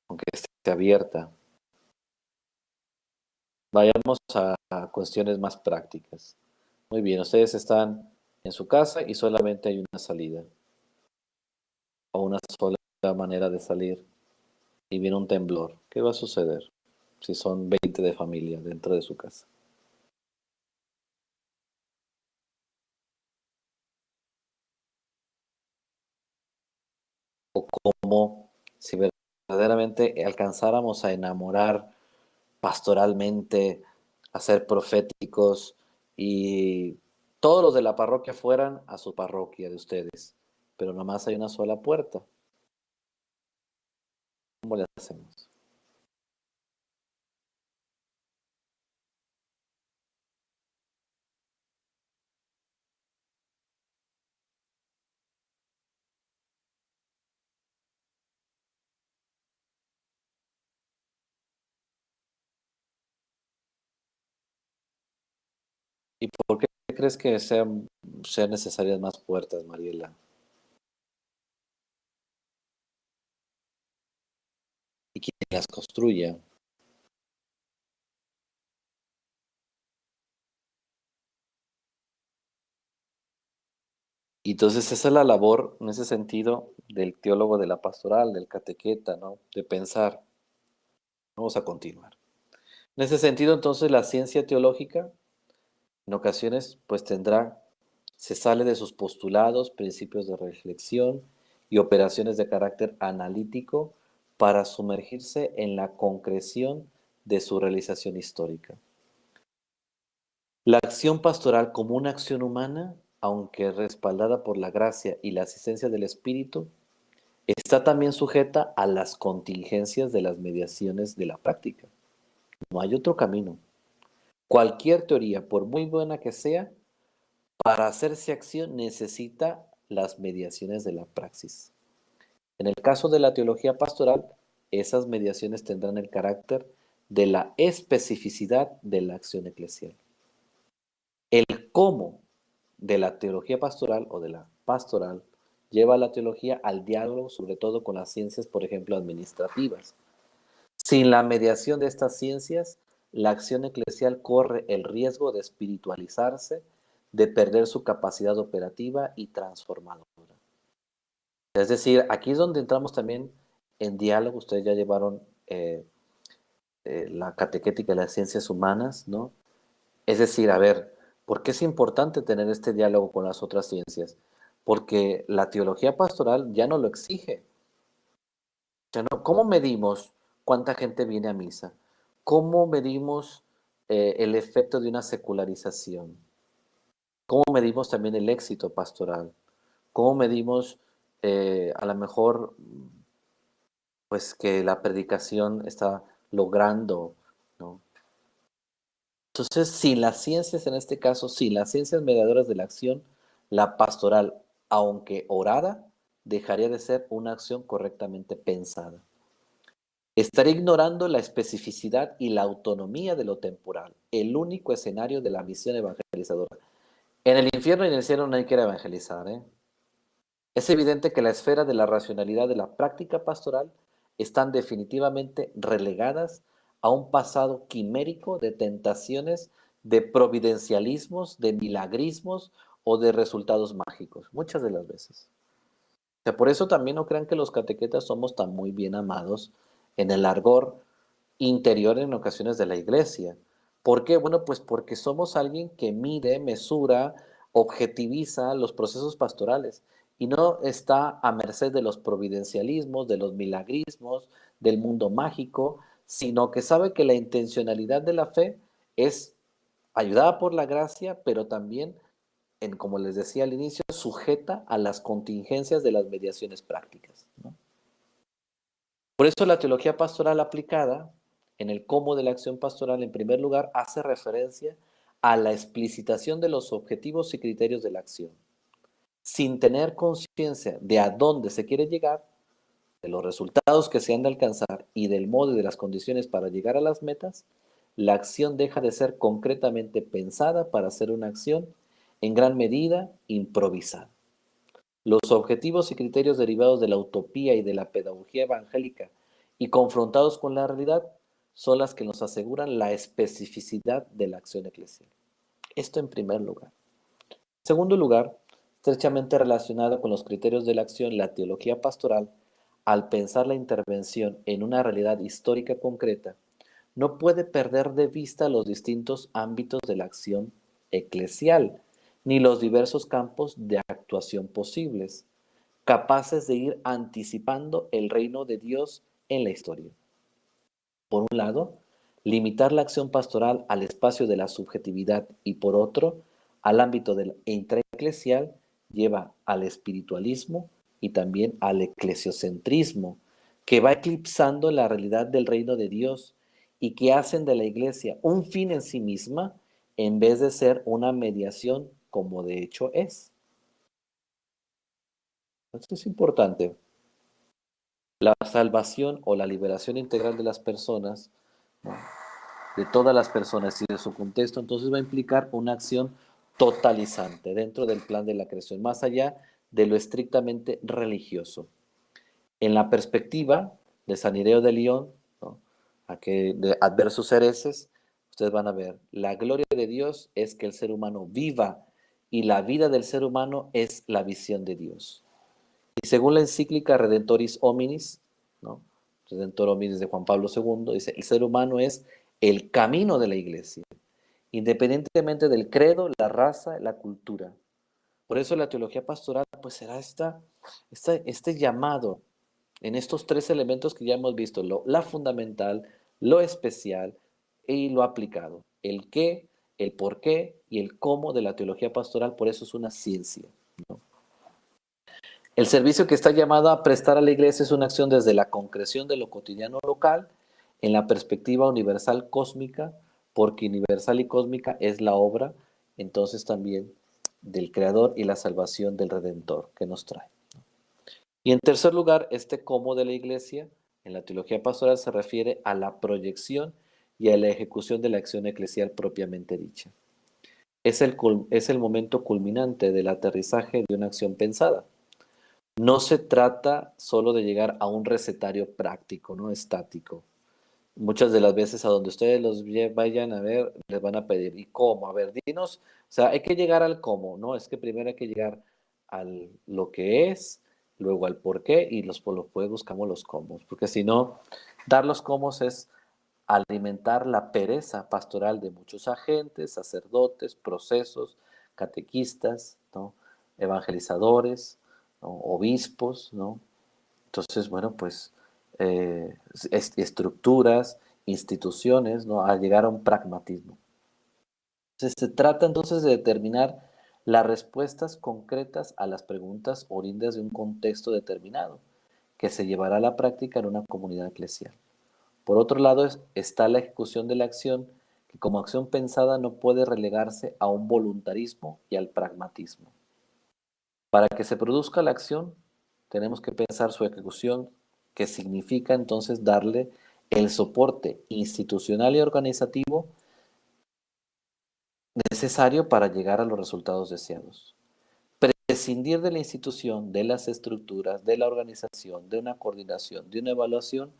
aunque esté abierta. Vayamos a cuestiones más prácticas. Muy bien, ustedes están en su casa y solamente hay una salida o una sola manera de salir y viene un temblor. ¿Qué va a suceder si son 20 de familia dentro de su casa? O cómo, si verdaderamente alcanzáramos a enamorar pastoralmente, a ser proféticos y todos los de la parroquia fueran a su parroquia de ustedes, pero nomás hay una sola puerta. ¿Cómo le hacemos? ¿Y por qué crees que sean necesarias más puertas, Mariela? ¿Y quién las construya? Y entonces esa es la labor, en ese sentido, del teólogo de la pastoral, del catequeta, ¿no? De pensar. Vamos a continuar. En ese sentido, entonces, la ciencia teológica, en ocasiones, pues se sale de sus postulados, principios de reflexión y operaciones de carácter analítico para sumergirse en la concreción de su realización histórica. La acción pastoral como una acción humana, aunque respaldada por la gracia y la asistencia del Espíritu, está también sujeta a las contingencias de las mediaciones de la práctica. No hay otro camino. Cualquier teoría, por muy buena que sea, para hacerse acción necesita las mediaciones de la praxis. En el caso de la teología pastoral, esas mediaciones tendrán el carácter de la especificidad de la acción eclesial. El cómo de la teología pastoral o de la pastoral lleva a la teología al diálogo, sobre todo con las ciencias, por ejemplo, administrativas. Sin la mediación de estas ciencias, la acción eclesial corre el riesgo de espiritualizarse, de perder su capacidad operativa y transformadora. Es decir, aquí es donde entramos también en diálogo. Ustedes ya llevaron la catequética de las ciencias humanas, ¿no? Es decir, a ver, ¿por qué es importante tener este diálogo con las otras ciencias? Porque la teología pastoral ya no lo exige. O sea, ¿no? ¿Cómo medimos cuánta gente viene a misa? ¿Cómo medimos el efecto de una secularización? ¿Cómo medimos también el éxito pastoral? ¿Cómo medimos a lo mejor pues que la predicación está logrando, ¿no? Entonces, sin las ciencias, en este caso, sin las ciencias mediadoras de la acción, la pastoral, aunque orada, dejaría de ser una acción correctamente pensada. Estaría ignorando la especificidad y la autonomía de lo temporal, el único escenario de la misión evangelizadora. En el infierno y en el cielo no hay que ir a evangelizar, ¿eh? Es evidente que la esfera de la racionalidad de la práctica pastoral están definitivamente relegadas a un pasado quimérico de tentaciones, de providencialismos, de milagrismos o de resultados mágicos, muchas de las veces. O sea, por eso también no crean que los catequetas somos tan muy bien amados en el largor interior en ocasiones de la iglesia. ¿Por qué? Bueno, pues porque somos alguien que mide, mesura, objetiviza los procesos pastorales y no está a merced de los providencialismos, de los milagrismos, del mundo mágico, sino que sabe que la intencionalidad de la fe es ayudada por la gracia, pero también, como les decía al inicio, sujeta a las contingencias de las mediaciones prácticas, ¿no? Por eso la teología pastoral aplicada en el cómo de la acción pastoral, en primer lugar, hace referencia a la explicitación de los objetivos y criterios de la acción. Sin tener conciencia de a dónde se quiere llegar, de los resultados que se han de alcanzar y del modo y de las condiciones para llegar a las metas, la acción deja de ser concretamente pensada para ser una acción en gran medida improvisada. Los objetivos y criterios derivados de la utopía y de la pedagogía evangélica y confrontados con la realidad son las que nos aseguran la especificidad de la acción eclesial. Esto en primer lugar. En segundo lugar, estrechamente relacionado con los criterios de la acción, la teología pastoral, al pensar la intervención en una realidad histórica concreta, no puede perder de vista los distintos ámbitos de la acción eclesial, ni los diversos campos de actuación posibles, capaces de ir anticipando el reino de Dios en la historia. Por un lado, limitar la acción pastoral al espacio de la subjetividad y por otro, al ámbito del intraeclesial, lleva al espiritualismo y también al eclesiocentrismo, que va eclipsando la realidad del reino de Dios y que hacen de la iglesia un fin en sí misma en vez de ser una mediación como de hecho es. Esto es importante. La salvación o la liberación integral de las personas, ¿no?, de todas las personas y de su contexto, entonces va a implicar una acción totalizante dentro del plan de la creación, más allá de lo estrictamente religioso. En la perspectiva de San Ireneo de León, ¿no?, de Adversus Hereses, ustedes van a ver, la gloria de Dios es que el ser humano viva y la vida del ser humano es la visión de Dios. Y según la encíclica Redentoris Hominis, ¿no?, Redentor Hominis de Juan Pablo II, dice, el ser humano es el camino de la iglesia, independientemente del credo, la raza, la cultura. Por eso la teología pastoral pues será este llamado en estos tres elementos que ya hemos visto, la fundamental, lo especial y lo aplicado. El qué, el por qué y el cómo de la teología pastoral, por eso es una ciencia, ¿no? El servicio que está llamado a prestar a la iglesia es una acción desde la concreción de lo cotidiano local en la perspectiva universal cósmica, porque universal y cósmica es la obra entonces también del Creador y la salvación del Redentor que nos trae. Y en tercer lugar, este cómo de la iglesia en la teología pastoral se refiere a la proyección y a la ejecución de la acción eclesial propiamente dicha. Es el momento culminante del aterrizaje de una acción pensada. No se trata solo de llegar a un recetario práctico, ¿no?, estático. Muchas de las veces a donde ustedes los vayan a ver, les van a pedir, ¿y cómo? A ver, dinos, o sea, hay que llegar al cómo, ¿no? Es que primero hay que llegar al lo que es, luego al por qué, y después buscamos los cómo, porque si no, dar los cómo es alimentar la pereza pastoral de muchos agentes, sacerdotes, procesos, catequistas, ¿no?, evangelizadores, ¿no?, obispos, ¿no? Entonces, bueno, pues estructuras, instituciones, ¿no?, a llegar a un pragmatismo. Entonces, se trata entonces de determinar las respuestas concretas a las preguntas oriundas de un contexto determinado, que se llevará a la práctica en una comunidad eclesial. Por otro lado, está la ejecución de la acción, que como acción pensada no puede relegarse a un voluntarismo y al pragmatismo. Para que se produzca la acción, tenemos que pensar su ejecución, que significa entonces darle el soporte institucional y organizativo necesario para llegar a los resultados deseados. Prescindir de la institución, de las estructuras, de la organización, de una coordinación, de una evaluación,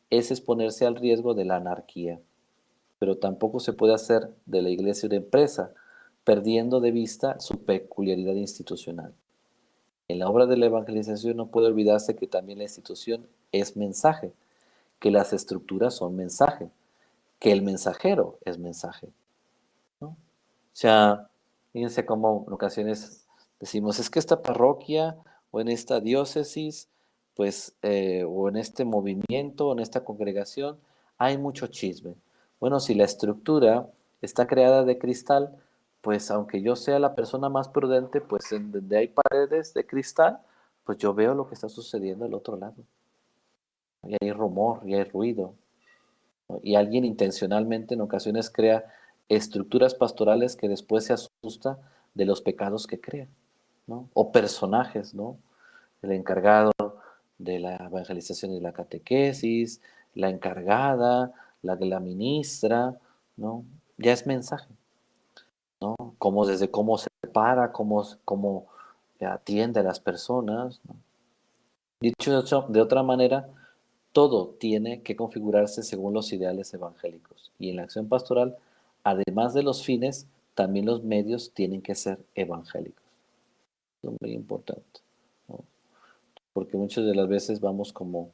es exponerse al riesgo de la anarquía. Pero tampoco se puede hacer de la iglesia una empresa, perdiendo de vista su peculiaridad institucional. En la obra de la evangelización no puede olvidarse que también la institución es mensaje, que las estructuras son mensaje, que el mensajero es mensaje, ¿no? O sea, fíjense cómo en ocasiones decimos, es que esta parroquia o en esta diócesis, pues, o en este movimiento o en esta congregación, hay mucho chisme. Bueno, si la estructura está creada de cristal, pues aunque yo sea la persona más prudente, pues en donde hay paredes de cristal, pues yo veo lo que está sucediendo al otro lado. Y hay rumor, y hay ruido, ¿no? Y alguien intencionalmente en ocasiones crea estructuras pastorales que después se asusta de los pecados que crea, ¿no? O personajes, ¿no? El encargado de la evangelización y la catequesis, la encargada, la que la ministra, ¿no? Ya es mensaje, ¿no? Como desde cómo se para, cómo atiende a las personas, ¿no? Dicho de otra manera, todo tiene que configurarse según los ideales evangélicos. Y en la acción pastoral, además de los fines, también los medios tienen que ser evangélicos. Eso es muy importante, ¿no? Porque muchas de las veces vamos como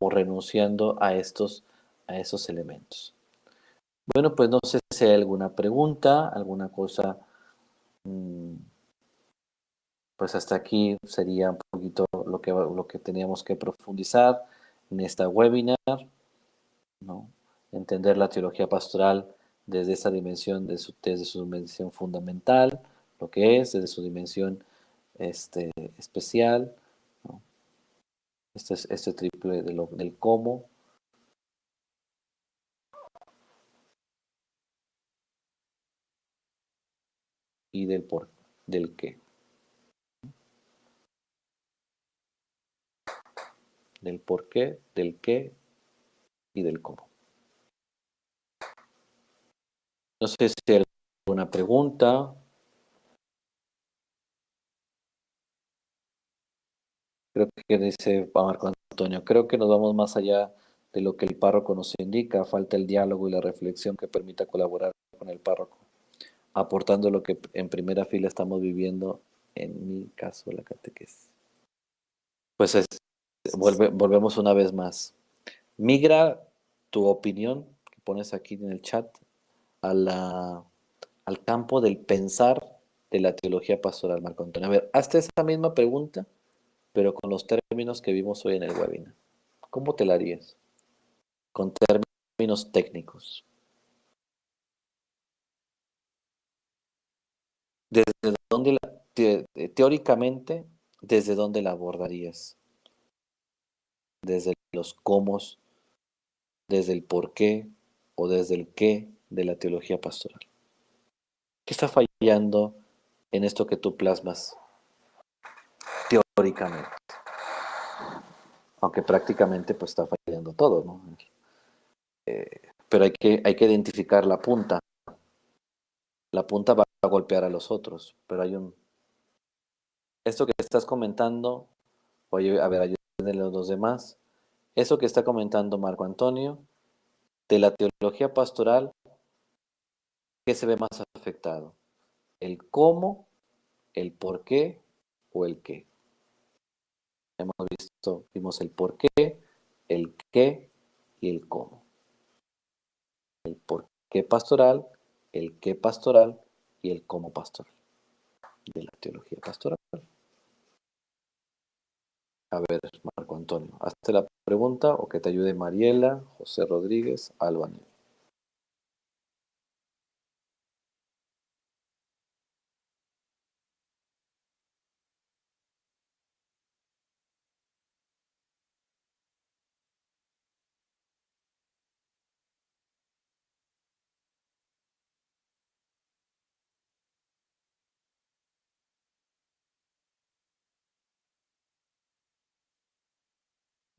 renunciando a esos elementos. Bueno, pues no sé si hay alguna pregunta, alguna cosa. mm, Pues hasta aquí sería un poquito lo que teníamos que profundizar en esta webinar, ¿no? Entender la teología pastoral desde esa dimensión, desde su dimensión fundamental, lo que es, desde su dimensión especial, ¿no? Este triple del cómo y del por, del qué. Del por qué y del cómo. No sé si hay alguna pregunta. Creo que dice Marco Antonio, creo que nos vamos más allá de lo que el párroco nos indica, falta el diálogo y la reflexión que permita colaborar con el párroco, aportando lo que en primera fila estamos viviendo, en mi caso, la catequesis. Pues volvemos una vez más. Migra tu opinión, que pones aquí en el chat, a al campo del pensar de la teología pastoral, Marco Antonio. A ver, hazte esa misma pregunta, pero con los términos que vimos hoy en el webinar. ¿Cómo te la harías? Con términos técnicos. ¿Desde dónde teóricamente, desde dónde la abordarías? ¿Desde los cómo, desde el por qué o desde el qué de la teología pastoral? ¿Qué está fallando en esto que tú plasmas teóricamente? Aunque prácticamente pues está fallando todo, ¿no? Pero hay que identificar la punta. La punta va a golpear a los otros, pero esto que estás comentando, oye, a ver, ayúdenle a los demás. Eso que está comentando Marco Antonio, de la teología pastoral, ¿qué se ve más afectado? ¿El cómo, el por qué o el qué? Vimos el por qué, el qué y el cómo. El por qué pastoral, el qué pastoral y el cómo pastoral de la teología pastoral. A ver, Marco Antonio, hazte la pregunta o que te ayude Mariela, José Rodríguez, Albany.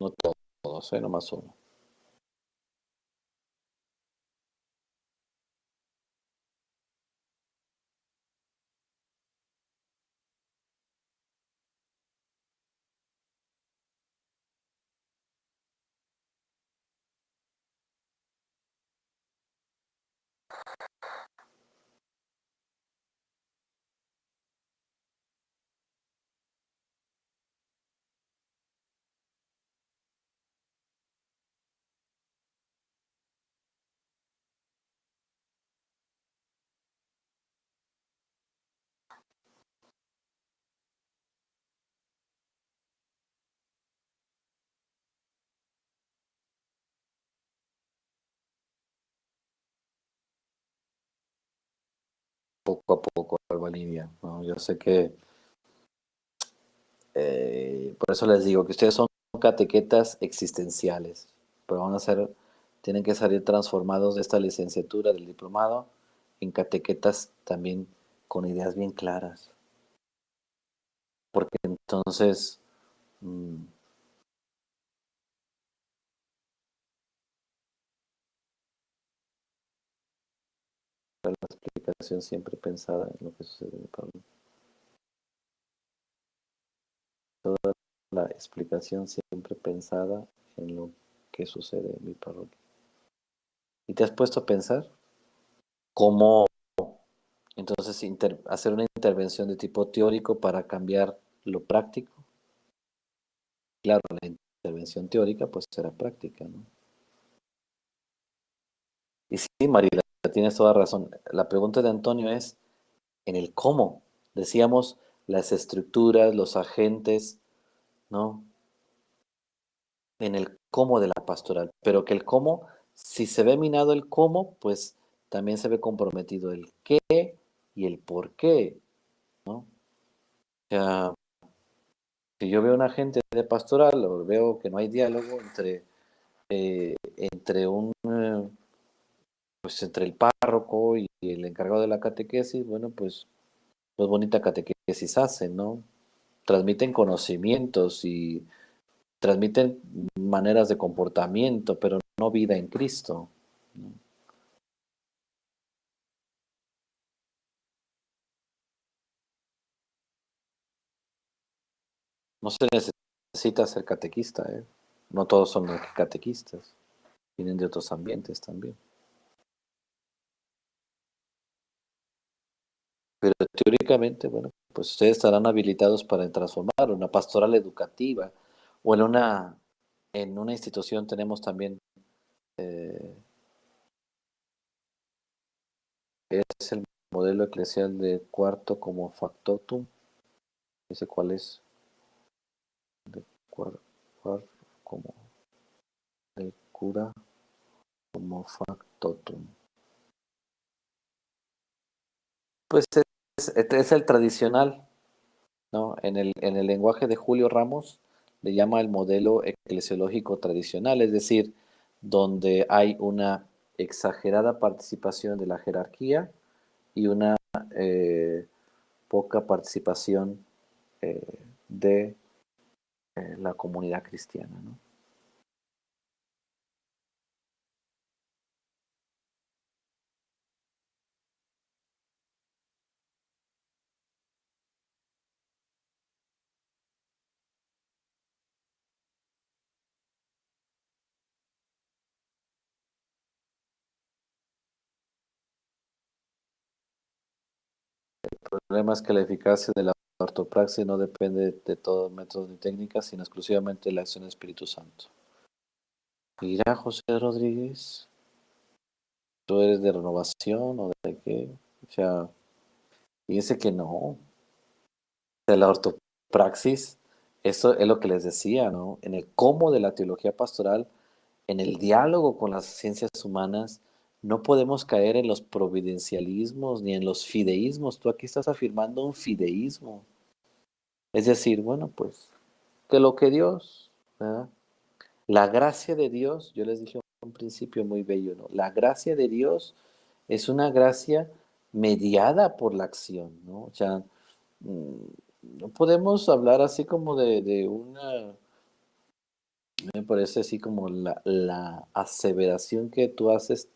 No todos, nomás uno. Poco a poco, Albany, ¿no? Yo sé que por eso les digo que ustedes son catequetas existenciales, pero tienen que salir transformados de esta licenciatura, del diplomado, en catequetas también con ideas bien claras. Porque entonces, mm, la explicación siempre pensada en lo que sucede en mi parroquia. Toda la explicación siempre pensada en lo que sucede en mi parroquia. ¿Y te has puesto a pensar cómo entonces hacer una intervención de tipo teórico para cambiar lo práctico? Claro, la intervención teórica pues será práctica, ¿no? Y sí, Marila, tienes toda razón. La pregunta de Antonio es en el cómo. Decíamos las estructuras, los agentes, ¿no? En el cómo de la pastoral. Pero que el cómo, si se ve minado el cómo, pues también se ve comprometido el qué y el por qué, ¿no? O sea, si yo veo un agente de pastoral o veo que no hay diálogo entre pues entre el párroco y el encargado de la catequesis, bueno, pues bonita catequesis hacen, ¿no? Transmiten conocimientos y transmiten maneras de comportamiento, pero no vida en Cristo, ¿no? No se necesita ser catequista, ¿eh? No todos son catequistas, vienen de otros ambientes también. Pero teóricamente, bueno, pues ustedes estarán habilitados para transformar una pastoral educativa o en una institución tenemos también, eh, es el modelo eclesial de cuarto como factotum, ese cuál es, de cuar como de cura como factotum. Pues es el tradicional, ¿no? En el lenguaje de Julio Ramos le llama el modelo eclesiológico tradicional, es decir, donde hay una exagerada participación de la jerarquía y una eh, poca participación eh, de la comunidad cristiana, ¿no? El problema es que la eficacia de la ortopraxis no depende de todos métodos ni técnicas, sino exclusivamente de la acción del Espíritu Santo. Mira, José Rodríguez, ¿tú eres de renovación o de qué? O sea, fíjense que no, de la ortopraxis, eso es lo que les decía, ¿no? En el cómo de la teología pastoral, en el diálogo con las ciencias humanas, no podemos caer en los providencialismos ni en los fideísmos. Tú aquí estás afirmando un fideísmo. Es decir, bueno, pues, que lo que Dios, ¿verdad? La gracia de Dios, yo les dije un principio muy bello, ¿no? La gracia de Dios es una gracia mediada por la acción, ¿no? O sea, no podemos hablar así como de una, me parece así como la aseveración que tú haces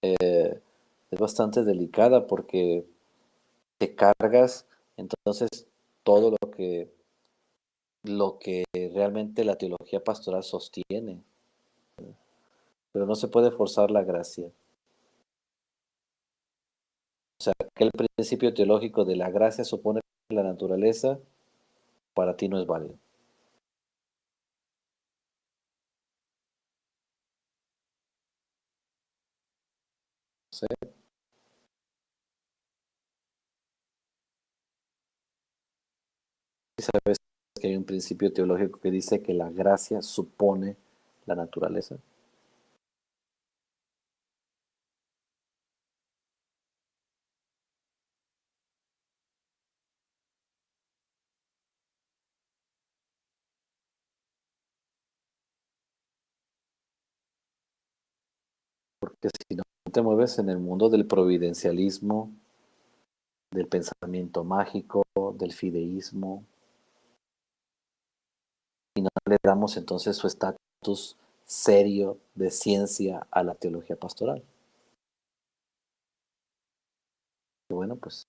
es bastante delicada porque te cargas entonces todo lo que realmente la teología pastoral sostiene, pero no se puede forzar la gracia. O sea, que el principio teológico de la gracia supone la naturaleza, para ti no es válido. ¿Sí? Y sabes que hay un principio teológico que dice que la gracia supone la naturaleza. Porque si no te mueves en el mundo del providencialismo, del pensamiento mágico, del fideísmo, y no le damos entonces su estatus serio de ciencia a la teología pastoral. Y bueno, pues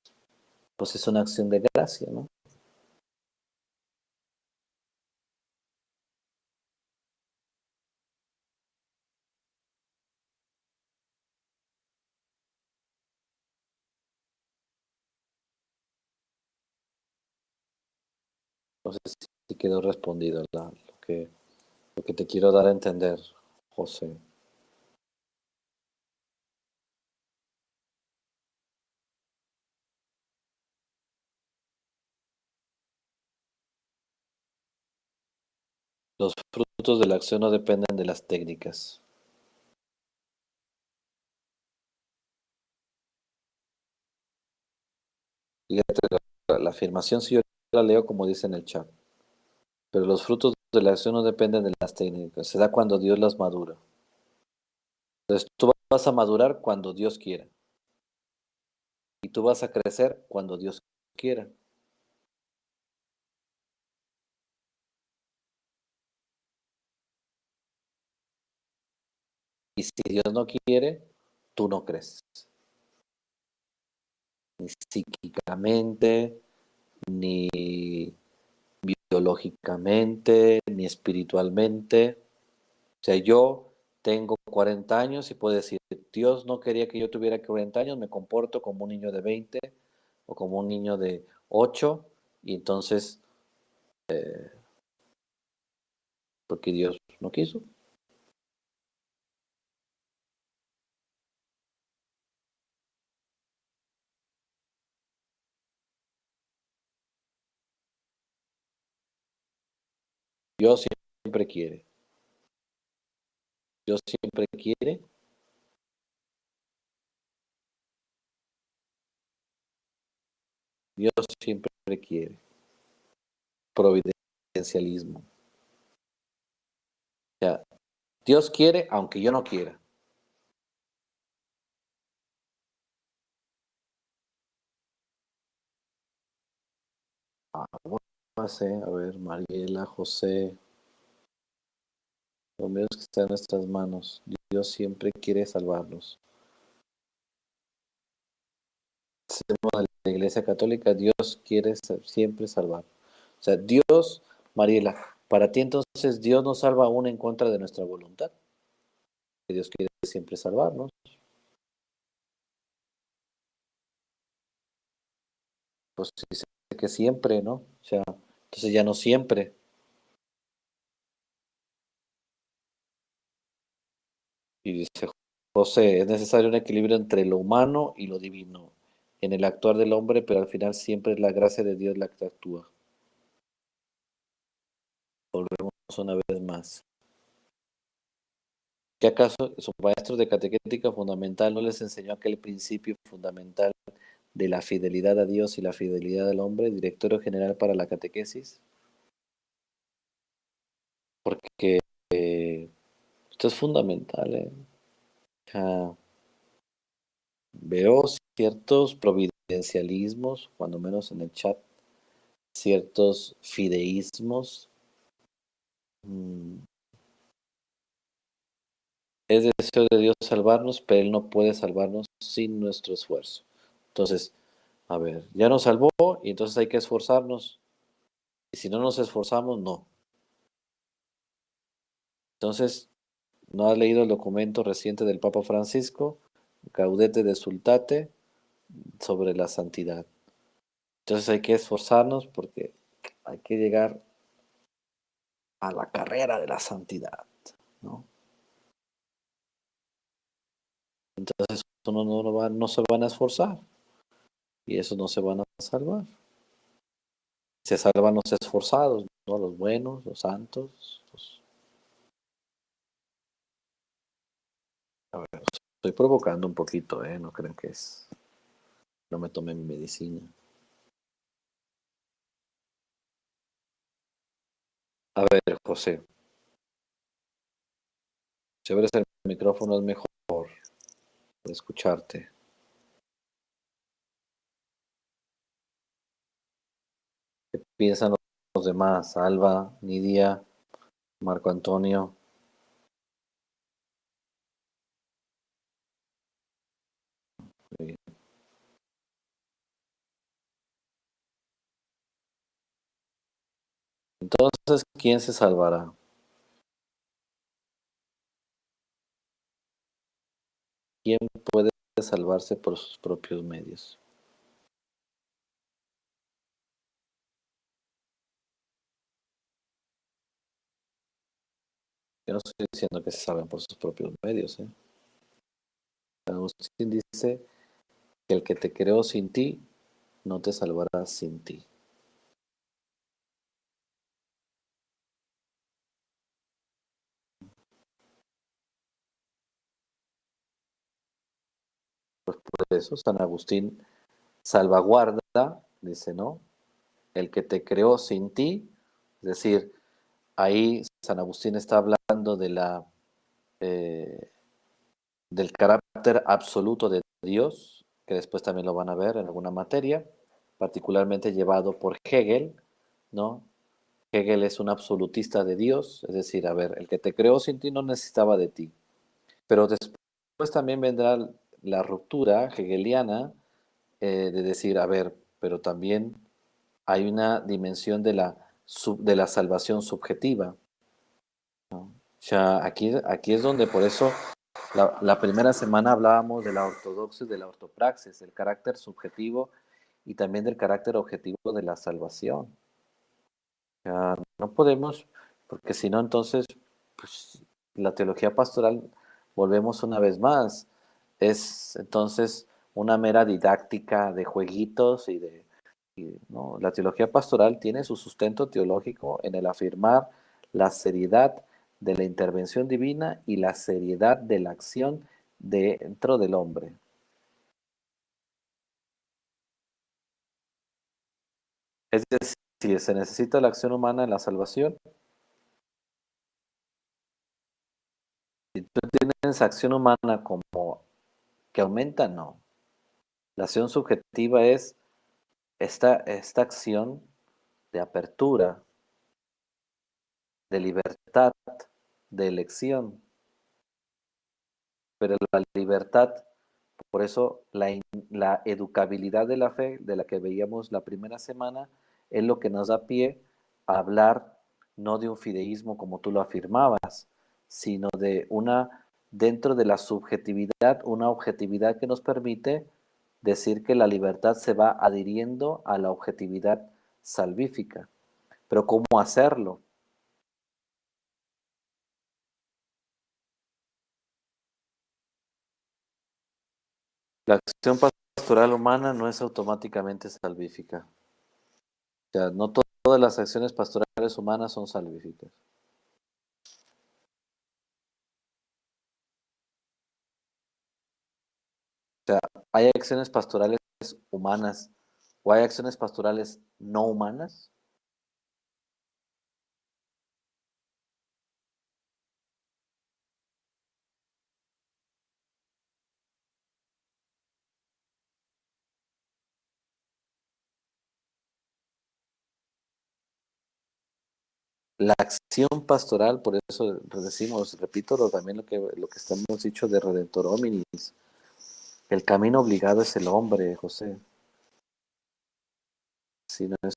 es una acción de gracia, ¿no? Entonces, sí quedó respondido lo que te quiero dar a entender, José. Los frutos de la acción no dependen de las técnicas. Fíjate, la afirmación si yo la leo como dice en el chat, pero los frutos de la acción no dependen de las técnicas, se da cuando Dios las madura. Entonces tú vas a madurar cuando Dios quiera y tú vas a crecer cuando Dios quiera. Y si Dios no quiere, tú no creces, ni psíquicamente, ni biológicamente, ni espiritualmente. O sea, yo tengo 40 años y puedo decir, Dios no quería que yo tuviera 40 años, me comporto como un niño de 20 o como un niño de 8 y entonces, porque Dios no quiso. Dios siempre quiere. Dios siempre quiere. Dios siempre quiere. Providencialismo. O sea, Dios quiere aunque yo no quiera. Ah, no sé, a ver, Mariela, José, los medios que están en nuestras manos. Dios siempre quiere salvarlos. De la Iglesia Católica, Dios quiere siempre salvar. O sea, Dios, Mariela, para ti entonces Dios nos salva aún en contra de nuestra voluntad, que Dios quiere siempre salvarnos. Pues dice que siempre, ¿no? O sea, entonces ya no siempre. Y dice José, es necesario un equilibrio entre lo humano y lo divino en el actuar del hombre, pero al final siempre es la gracia de Dios la que actúa. Volvemos una vez más. ¿Qué acaso su maestro de catequética fundamental no les enseñó aquel principio fundamental de la fidelidad a Dios y la fidelidad al hombre, directorio general para la catequesis? Porque esto es fundamental, ¿eh? O sea, veo ciertos providencialismos, cuando menos en el chat, ciertos fideísmos. Mm, Es deseo de Dios salvarnos, pero Él no puede salvarnos sin nuestro esfuerzo. Entonces, a ver, ya nos salvó y entonces hay que esforzarnos. Y si no nos esforzamos, no. Entonces, ¿no has leído el documento reciente del Papa Francisco, Gaudete de Sultate, sobre la santidad? Entonces hay que esforzarnos porque hay que llegar a la carrera de la santidad, ¿no? Entonces uno no se van a esforzar y esos no se van a salvar. Se salvan los esforzados, ¿no? Los buenos, los santos. A ver, estoy provocando un poquito, ¿eh? No creen que es... No me tomé mi medicina. A ver, José, si abres el micrófono es mejor para escucharte. ¿Qué piensan los demás? Alba, Nidia, Marco Antonio. Entonces, ¿quién se salvará? ¿Quién puede salvarse por sus propios medios? Yo no estoy diciendo que se salven por sus propios medios, ¿eh? Agustín dice que el que te creó sin ti, no te salvará sin ti. Por eso San Agustín salvaguarda, dice, ¿no? El que te creó sin ti, es decir, ahí San Agustín está hablando de eh, del carácter absoluto de Dios, que después también lo van a ver en alguna materia, particularmente llevado por Hegel, ¿no? Hegel es un absolutista de Dios, es decir, a ver, el que te creó sin ti no necesitaba de ti. Pero después también vendrá la ruptura hegeliana de decir, a ver, pero también hay una dimensión de la salvación subjetiva. Ya aquí es donde por eso la primera semana hablábamos de la ortodoxia y de la ortopraxis, del carácter subjetivo y también del carácter objetivo de la salvación. Ya no podemos, porque si no, entonces, pues la teología pastoral, volvemos una vez más, es entonces una mera didáctica de jueguitos ¿no? La teología pastoral tiene su sustento teológico en el afirmar la seriedad de la intervención divina y la seriedad de la acción dentro del hombre. Es decir, se necesita la acción humana en la salvación. Si tú tienes acción humana como que aumenta, no. La acción subjetiva es esta acción de apertura, de libertad, de elección, pero la libertad, por eso la educabilidad de la fe, de la que veíamos la primera semana, es lo que nos da pie a hablar no de un fideísmo como tú lo afirmabas, sino de dentro de la subjetividad, una objetividad que nos permite decir que la libertad se va adhiriendo a la objetividad salvífica. Pero ¿cómo hacerlo? La acción pastoral humana no es automáticamente salvífica. O sea, no todas las acciones pastorales humanas son salvíficas. O sea, hay acciones pastorales humanas o hay acciones pastorales no humanas. La acción pastoral, por eso decimos, repito también lo que estamos dicho de Redentor Hominis. El camino obligado es el hombre, José. Si no es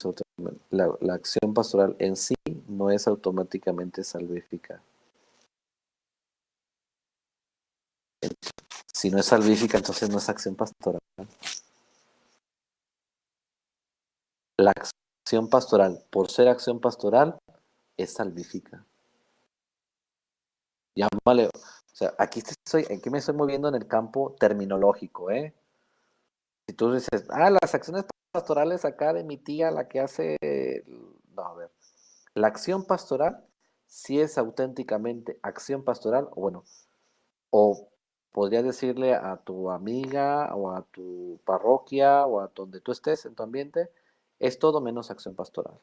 la acción pastoral en sí no es automáticamente salvífica. Si no es salvífica, entonces no es acción pastoral. La acción pastoral, por ser acción pastoral, es salvífica. Llámale, o sea, aquí me estoy moviendo en el campo terminológico, ¿eh? Si tú dices, las acciones pastorales acá de mi tía, la que hace, no, a ver, la acción pastoral sí es auténticamente acción pastoral, o bueno, o podría decirle a tu amiga o a tu parroquia o a donde tú estés en tu ambiente, es todo menos acción pastoral.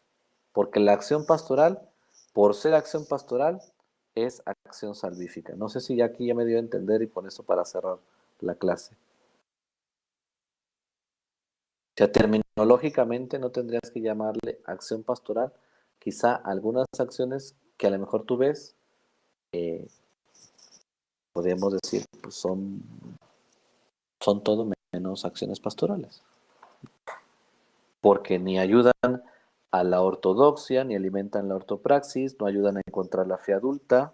Porque la acción pastoral, por ser acción pastoral, es acción salvífica. No sé si ya aquí ya me dio a entender y por eso para cerrar la clase. O sea, terminológicamente no tendrías que llamarle acción pastoral. Quizá algunas acciones que a lo mejor tú ves, eh, podríamos decir, pues son todo menos acciones pastorales. Porque ni ayudan a la ortodoxia, ni alimentan la ortopraxis, no ayudan a encontrar la fe adulta.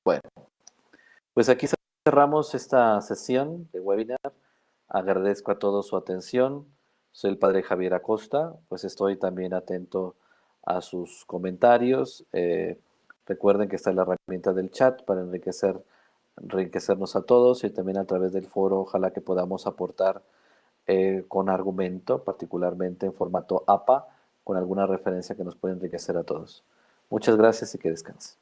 Bueno, pues aquí cerramos esta sesión de webinar. Agradezco a todos su atención. Soy el padre Javier Acosta, pues estoy también atento a sus comentarios. Recuerden que está la herramienta del chat para enriquecernos a todos y también a través del foro, ojalá que podamos aportar con argumento, particularmente en formato APA, con alguna referencia que nos pueda enriquecer a todos. Muchas gracias y que descansen.